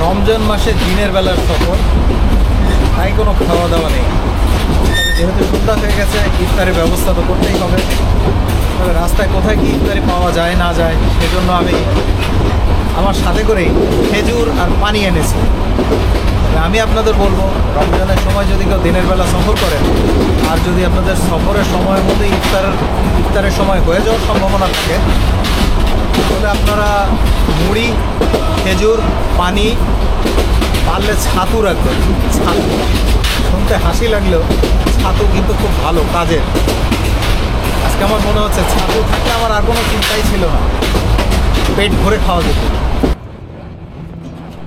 রমজান মাসে দিনের বেলার সফর, তাই কোনো খাওয়া দাওয়া নেই। যেহেতু সন্ধ্যা হয়ে গেছে ইফতারের ব্যবস্থা তো করতেই হবে। তবে রাস্তায় কোথায় কি ইফতারি পাওয়া যায় না যায় সেজন্য আমি আমার সাথে করেই খেজুর আর পানি এনেছি। তবে আমি আপনাদের বলবো, রমজানের সময় যদি কেউ দিনের বেলা সফর করেন আর যদি আপনাদের সফরের সময়ের মধ্যে ইফতারের সময় হয়ে যাওয়ার সম্ভাবনা থাকে, তাহলে আপনারা মুড়ি, খেজুর, পানি, পারলে ছাতু রাখবেন। ছাতু শুনতে হাসি লাগলেও ছাতু কিন্তু খুব ভালো কাজের। আজকে আমার মনে হচ্ছে ছাতু থাকলে আমার আর কোনো চিন্তাই ছিল না, পেট ভরে খাওয়া যেত।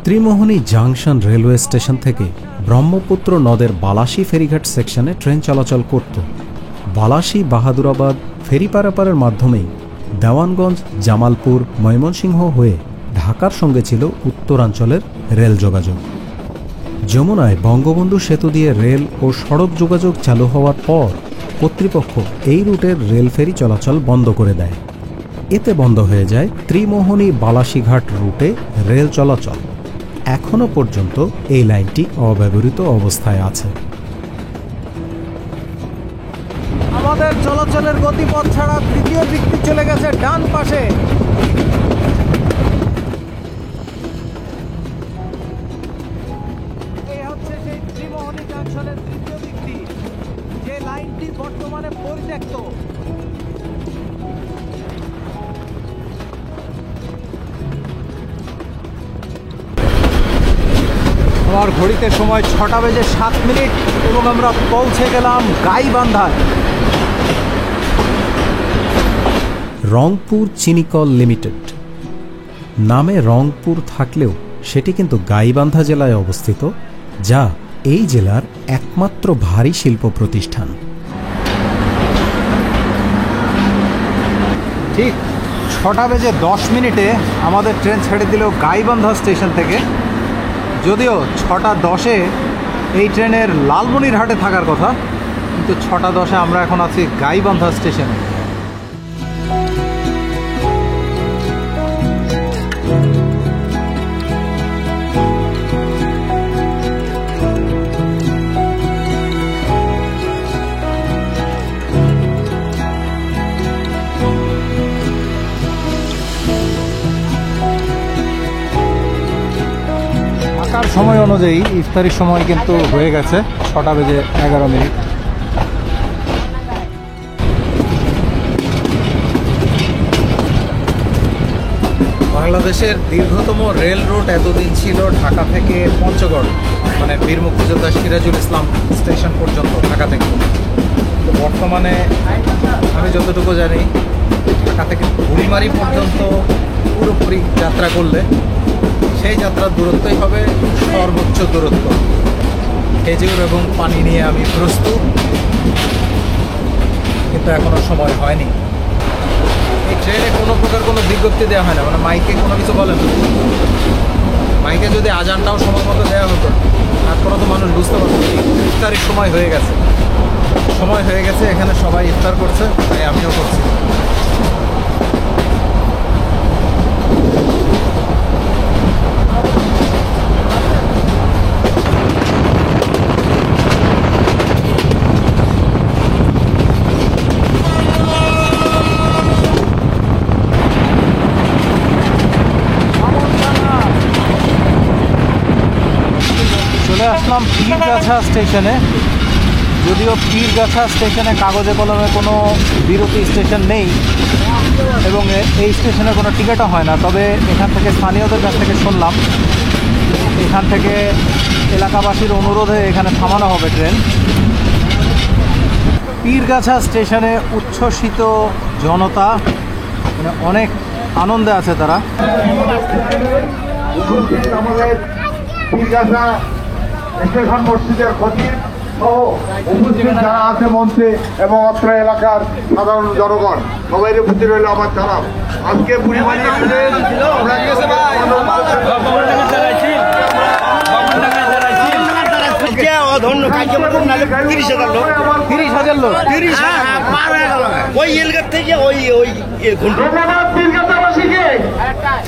ত্রিমোহনী জাংশন রেলওয়ে স্টেশন থেকে ব্রহ্মপুত্র নদের বালাসী ফেরিঘাট সেকশনে ট্রেন চলাচল করত। বালাসী বাহাদুরাবাদ ফেরি পারাপারের মাধ্যমেই দেওয়ানগঞ্জ, জামালপুর, ময়মনসিংহ হয়ে ঢাকার সঙ্গে ছিল উত্তরাঞ্চলের রেল যোগাযোগ। যমুনায় বঙ্গবন্ধু সেতু দিয়ে রেল ও সড়ক যোগাযোগ চালু হওয়ার পর কর্তৃপক্ষ এই রুটের রেল ফেরি চলাচল বন্ধ করে দেয়। এতে বন্ধ হয়ে যায় ত্রিমোহনী বালাসীঘাট রুটে রেল চলাচল। এখনও পর্যন্ত এই লাইনটি অব্যবহৃত অবস্থায় আছে। আমাদের চলাচলের গতিপথ ছাড়া তৃতীয় দিকটি চলে গেছে ডান পাশে। এই হচ্ছে সেই ত্রিমোহনী জাংশনের তৃতীয় দিকটি, যে লাইনটি বর্তমানে পরিত্যক্ত। আমার ঘড়িতে সময় 6:07 এবং আমরা পৌঁছে গেলাম গাইবান্ধায়। রংপুর চিনিকল লিমিটেড নামে রংপুর থাকলেও সেটি কিন্তু গাইবান্ধা জেলায় অবস্থিত, যা এই জেলার একমাত্র ভারী শিল্প প্রতিষ্ঠান। ঠিক 6:10 আমাদের ট্রেন ছেড়ে দিল গাইবান্ধা স্টেশন থেকে। যদিও 6:10 এই ট্রেনের লালমনিরহাটে থাকার কথা, কিন্তু 6:10 আমরা এখন আছি গাইবান্ধা স্টেশনে। সময় অনুযায়ী ইফতারির সময় কিন্তু হয়ে গেছে 6:11। বাংলাদেশের দীর্ঘতম রেল রুট এতদিন ছিল ঢাকা থেকে পঞ্চগড়, মানে বীর মুক্তিযোদ্ধা সিরাজুল ইসলাম স্টেশন পর্যন্ত ঢাকা থেকে। তো বর্তমানে আমি যতটুকু জানি ঢাকা থেকে বুড়িমারি পর্যন্ত পুরোপুরি যাত্রা করলে সেই যাত্রার দূরত্বই হবে সর্বোচ্চ দূরত্ব। খেজুর এবং পানি নিয়ে আমি প্রস্তুত, কিন্তু এখনও সময় হয়নি। এই ট্রেনে কোনো প্রকার কোনো বিজ্ঞপ্তি দেওয়া হয় না, মানে মাইকে কোনো কিছু বলে না। মাইকে যদি আজানটাও সময় মতো দেওয়া হতো, তারপরে তো মানুষ বুঝতে পারতো ইফতারের সময় হয়ে গেছে। সময় হয়ে গেছে, এখানে সবাই ইফতার করছে, তাই আমিও করছি। চলে আসলাম পীরগাছা স্টেশনে। যদিও পীরগাছা স্টেশনে কাগজে কলমে কোনো বিরতি স্টেশন নেই এবং এই স্টেশনে কোনো টিকিটও হয় না, তবে এখান থেকে স্থানীয়দের কাছ থেকে শুনলাম এখান থেকে এলাকাবাসীর অনুরোধে এখানে থামানো হবে ট্রেন। পীরগাছা স্টেশনে উচ্ছ্বসিত জনতা, মানে অনেক আনন্দে আছে তারা। আমাদের পীরগাছা স্টেশন মসজিদের খতিব সহ উপস্থিত যারা আছে মঞ্চে এবং অত্র এলাকার সাধারণ জনগণ সবাই উপস্থিত রইল আমার সালাম। আজকে পরিমাণে ধন্য কালকে 30,000 লোক 30,000 লোক। ওই এলাকার থেকে ওই ধন্যবাদ পীরগাছাবাসীকে,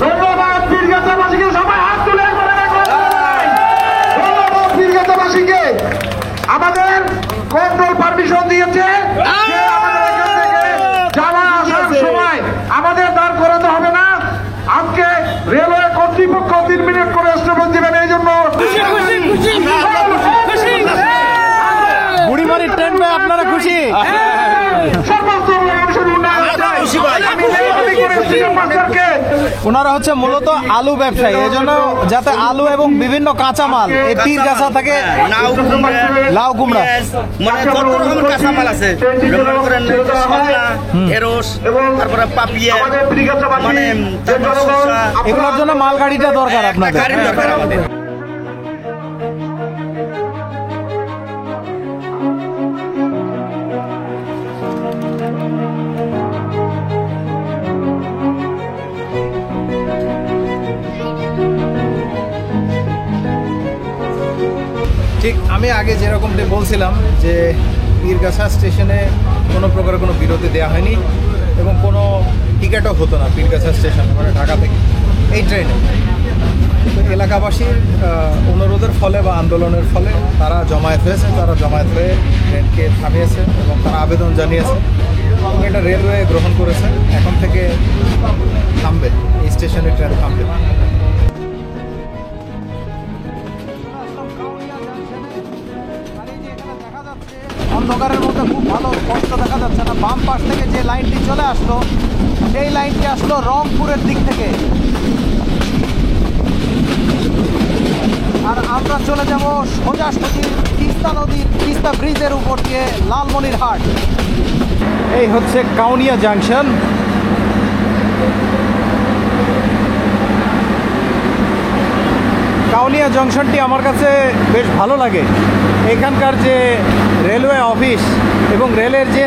ধন্যবাদ পীরগাছাবাসীকে, সবাই হাত তুলে একবার দেখুন। ধন্যবাদ পীরগাছাবাসীকে, আমাদের কন্ট্রোল পারমিশন দিয়েছে যে আমাদের এখান থেকে যাওয়া আসার সময় আমাদের দাঁড় করাতে হবে না। আজকে রেলওয়ে কর্তৃপক্ষ 3 মিনিট করে স্টেশন দিবেন, এই জন্য বুড়িমারির ট্রেন পেয়ে আপনারা খুশি? সমস্ত মানুষের উন্নয়ন ওনারা হচ্ছে মূলত আলু ব্যবসায়ী, এজন্য যাতে আলু এবং বিভিন্ন কাঁচামাল এই পীরগাছা থেকে লাউ কুমড়া মানে কত রকমের কাঁচামাল আছে, যেমন করেন শসা, ঢেঁড়স, তারপরে পাপিয়া, মানে শসা, এগুলোর জন্য মালগাড়িটা দরকার আপনাদের। গাড়ির দরকার আমাদের। ঠিক আমি আগে যেরকমটি বলছিলাম যে পীরগাছা স্টেশনে কোনো প্রকার কোনো বিরতি দেওয়া হয়নি এবং কোনো টিকিটও হতো না পীরগাছা স্টেশনে, মানে ঢাকা থেকে এই ট্রেনে। তো এলাকাবাসীর অনুরোধের ফলে বা আন্দোলনের ফলে তারা জমায়েত হয়েছে, তারা জমায়েত হয়ে ট্রেনকে থামিয়েছে এবং তারা আবেদন জানিয়েছে এবং এটা রেলওয়ে গ্রহণ করেছে। এখন থেকে থামবে, এই স্টেশনে ট্রেন থামবে। অন্ধকারের মধ্যে খুব ভালো স্পষ্ট দেখা যাচ্ছে না। বাম পাশ থেকে যে লাইনটি চলে আসলো সেই লাইনটি আসলো রংপুরের দিক থেকে, আর আমরা চলে যাব সোজাসুজি তিস্তা নদীর তিস্তা ব্রিজের উপর দিয়ে লালমনিরহাট। এই হচ্ছে কাউনিয়া জাংশন। কাউনিয়া জংশনটি আমার কাছে বেশ ভালো লাগে। এখানকার যে রেলওয়ে অফিস এবং রেলের যে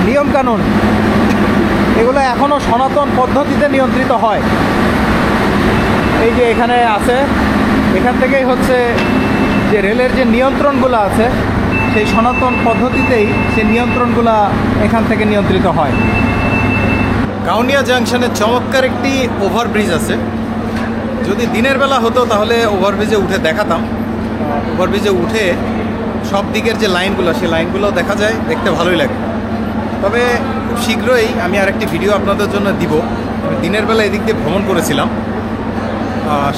নিয়মকানুন এগুলো এখনও সনাতন পদ্ধতিতে নিয়ন্ত্রিত হয়। এই যে এখানে আছে, এখান থেকেই হচ্ছে যে রেলের যে নিয়ন্ত্রণগুলো আছে সেই সনাতন পদ্ধতিতেই সেই নিয়ন্ত্রণগুলো এখান থেকে নিয়ন্ত্রিত হয়। কাউনিয়া জাংশনে চমৎকার একটি ওভারব্রিজ আছে। যদি দিনের বেলা হতো তাহলে ওভারব্রিজে উঠে দেখাতাম। ওভারব্রিজে উঠে সব দিকের যে লাইনগুলো সেই লাইনগুলো দেখা যায়, দেখতে ভালোই লাগে। তবে খুব শীঘ্রই আমি আরেকটি ভিডিও আপনাদের জন্য দিব। আমি দিনের বেলা এদিক দিয়ে ভ্রমণ করেছিলাম,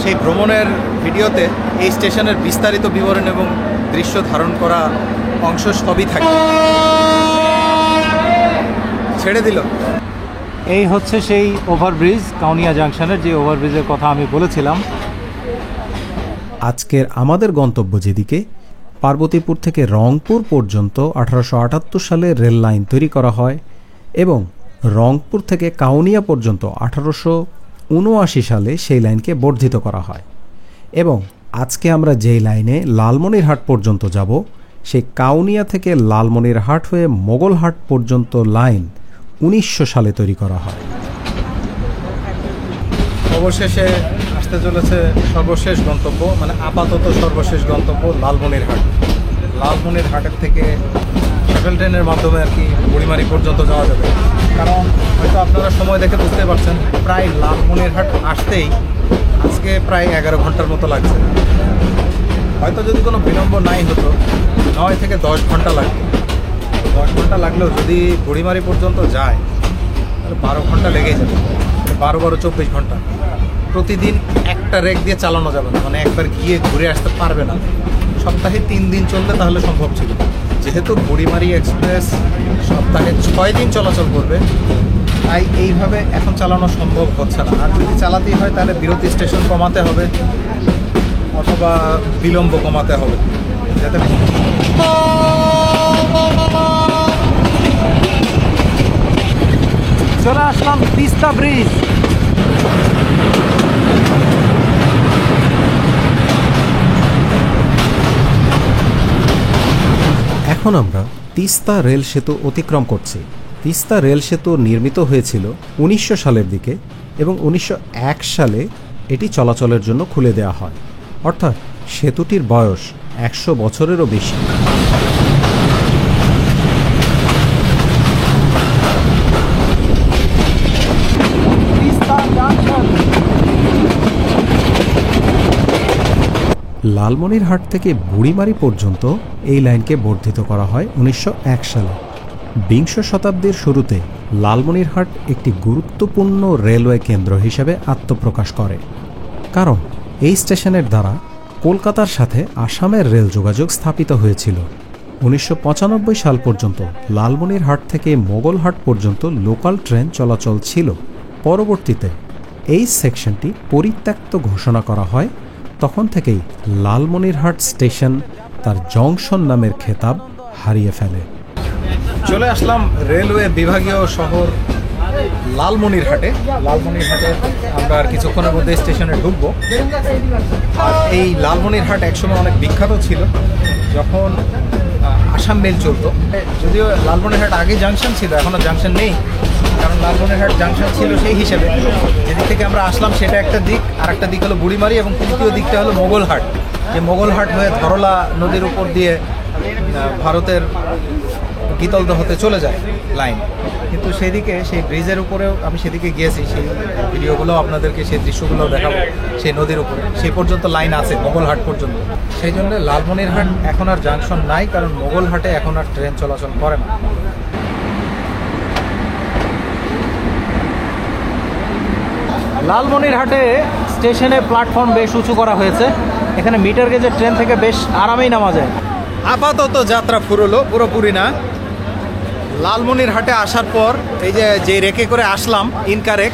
সেই ভ্রমণের ভিডিওতে এই স্টেশনের বিস্তারিত বিবরণ এবং দৃশ্য ধারণ করা অংশ সবই থাকে। ছেড়ে দিল। এই হচ্ছে সেই ওভারব্রিজ, কাউনিয়া জাংশনের যে ওভারব্রিজের কথা আমি বলেছিলাম। আজকের আমাদের গন্তব্য যেদিকে, পার্বতীপুর থেকে রংপুর পর্যন্ত 1878 সালে রেল লাইন তৈরি করা হয় এবং রংপুর থেকে কাউনিয়া পর্যন্ত 1879 সালে সেই লাইনকে বর্ধিত করা হয় এবং আজকে আমরা যেই লাইনে লালমনিরহাট পর্যন্ত যাব সেই কাউনিয়া থেকে লালমনিরহাট হয়ে মোগলহাট পর্যন্ত লাইন 1900 সালে তৈরি করা হয়। অবশেষে আসতে চলেছে সর্বশেষ গন্তব্য, মানে আপাতত সর্বশেষ গন্তব্য লালমনিরহাট। লালমনিরহাটের থেকে ট্রাভেল ট্রেনের মাধ্যমে আর কি বুড়িমারি পর্যন্ত যাওয়া যাবে। কারণ হয়তো আপনারা সময় দেখে বুঝতে পারছেন, প্রায় লালমনিরহাট আসতেই আজকে প্রায় 11 ঘন্টার মতো লাগছে। হয়তো যদি কোনো বিলম্ব নাই হতো 9 থেকে 10 ঘন্টা লাগবে। 10 ঘন্টা লাগলেও যদি বুড়িমারি পর্যন্ত যায় তাহলে 12 ঘন্টা লেগেই যাবে। 12-12 24 ঘন্টা। প্রতিদিন একটা রেক দিয়ে চালানো যাবে না, মানে একবার গিয়ে ঘুরে আসতে পারবে না। সপ্তাহে 3 দিন চললে তাহলে সম্ভব ছিল। যেহেতু বুড়িমারি এক্সপ্রেস সপ্তাহে 6 দিন চলাচল করবে, তাই এইভাবে এখন চালানো সম্ভব হচ্ছে না। আর যদি চালাতেই হয় তাহলে বিরতি স্টেশন কমাতে হবে অথবা বিলম্ব কমাতে হবে, যাতে চলে আসলাম তিস্তা ব্রিজ। এখন আমরা তিস্তা রেল সেতু অতিক্রম করছি। তিস্তা রেল সেতু নির্মিত হয়েছিল 1900 সালের দিকে এবং 1901 সালে এটি চলাচলের জন্য খুলে দেওয়া হয়, অর্থাৎ সেতুটির বয়স 100 বছরেরও বেশি। লালমনিরহাট থেকে বুড়িমারি পর্যন্ত এই লাইনকে বর্ধিত করা হয় 1901 সালে। বিংশ শতাব্দীর শুরুতে লালমনিরহাট একটি গুরুত্বপূর্ণ রেলওয়ে কেন্দ্র হিসেবে আত্মপ্রকাশ করে, কারণ এই স্টেশনের দ্বারা কলকাতার সাথে আসামের রেল যোগাযোগ স্থাপিত হয়েছিল। 1995 সাল পর্যন্ত লালমনিরহাট থেকে মোগলহাট পর্যন্ত লোকাল ট্রেন চলাচল ছিল। পরবর্তীতে এই সেকশনটি পরিত্যক্ত ঘোষণা করা হয়। তখন থেকেই লালমনিরহাট স্টেশন তার জংশন নামের খেতাব হারিয়ে ফেলে। চলে আসলাম রেলওয়ে বিভাগীয় শহর লালমনিরহাটে। লালমনিরহাটে আমরা আর কিছুক্ষণের মধ্যে স্টেশনে ঢুকবো। আর এই লালমনিরহাট একসময় অনেক বিখ্যাত ছিল, যখন আসাম মেল চলতো। যদিও লালমনিরহাট আগে জাংশন ছিল, এখনও জাংশন নেই, কারণ লালমনিরহাট জাংশন ছিল সেই হিসেবে। যেদিক থেকে আমরা আসলাম সেটা একটা দিক, আর একটা দিক হলো বুড়িমারি, এবং তৃতীয় দিকটা হলো মোগলহাট, যে মোগলহাট হয়ে ধরলা নদীর উপর দিয়ে ভারতের গীতলদ হতে চলে যায় লাইন। কিন্তু সেদিকে সেই ব্রিজের উপরেও আমি সেদিকে গিয়েছি, সেই ভিডিওগুলো আপনাদেরকে, সেই দৃশ্যগুলো দেখাবো। সেই নদীর উপরে সেই পর্যন্ত লাইন আছে, মোগলহাট পর্যন্ত। সেই জন্য লালমনিরহাট এখন আর জাংশন নাই, কারণ মোগলহাটে এখন আর ট্রেন চলাচল করে না। লালমনিরহাটে স্টেশনে প্ল্যাটফর্ম বেশ উঁচু করা হয়েছে। এখানে মিটার গেজের ট্রেন থেকে বেশ আরামেই নামা যায়। আপাতত যাত্রা ফুরলো, পুরোপুরি না। লালমনিরহাটে আসার পর এই যে রেকে করে আসলাম, ইনকারেক,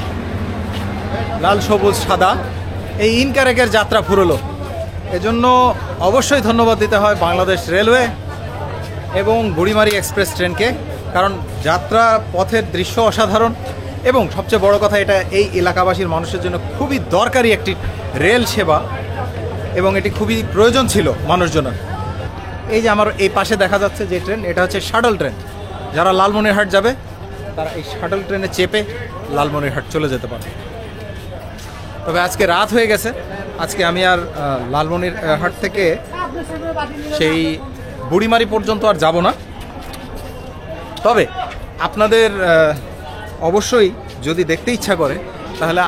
লাল সবুজ সাদা, এই ইনকারেকের যাত্রা ফুরলো। এজন্য অবশ্যই ধন্যবাদ দিতে হয় বাংলাদেশ রেলওয়ে এবং বুড়িমারি এক্সপ্রেস ট্রেনকে, কারণ যাত্রা পথের দৃশ্য অসাধারণ, এবং সবচেয়ে বড় কথা, এটা এই এলাকাবাসীর মানুষের জন্য খুবই দরকারি একটি রেল সেবা, এবং এটি খুবই প্রয়োজন ছিল মানুষজনের। এই যে আমার এই পাশে দেখা যাচ্ছে যে ট্রেন, এটা হচ্ছে শাটল ট্রেন। যারা লালমনিরহাট যাবে তারা এই শাটল ট্রেনে চেপে লালমনিরহাট চলে যেতে পারে। তবে আজকে রাত হয়ে গেছে, আজকে আমি আর লালমনিরহাট থেকে সেই বুড়িমারি পর্যন্ত আর যাব না। তবে আপনাদের অবশ্যই যদি দেখতে ইচ্ছা করে তাহলে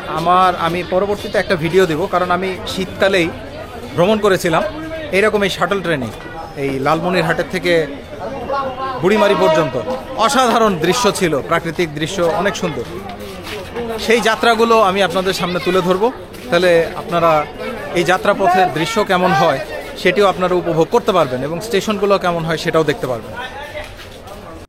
আমি পরবর্তীতে একটা ভিডিও দেব, কারণ আমি শীতকালেই ভ্রমণ করেছিলাম এইরকম এই শাটল ট্রেনে, এই লালমনিরহাটের থেকে বুড়িমারি পর্যন্ত। অসাধারণ দৃশ্য ছিল, প্রাকৃতিক দৃশ্য, অনেক সুন্দর। সেই যাত্রাগুলো আমি আপনাদের সামনে তুলে ধরবো, তাহলে আপনারা এই যাত্রাপথের দৃশ্য কেমন হয় সেটিও আপনারা উপভোগ করতে পারবেন, এবং স্টেশনগুলো কেমন হয় সেটাও দেখতে পারবেন।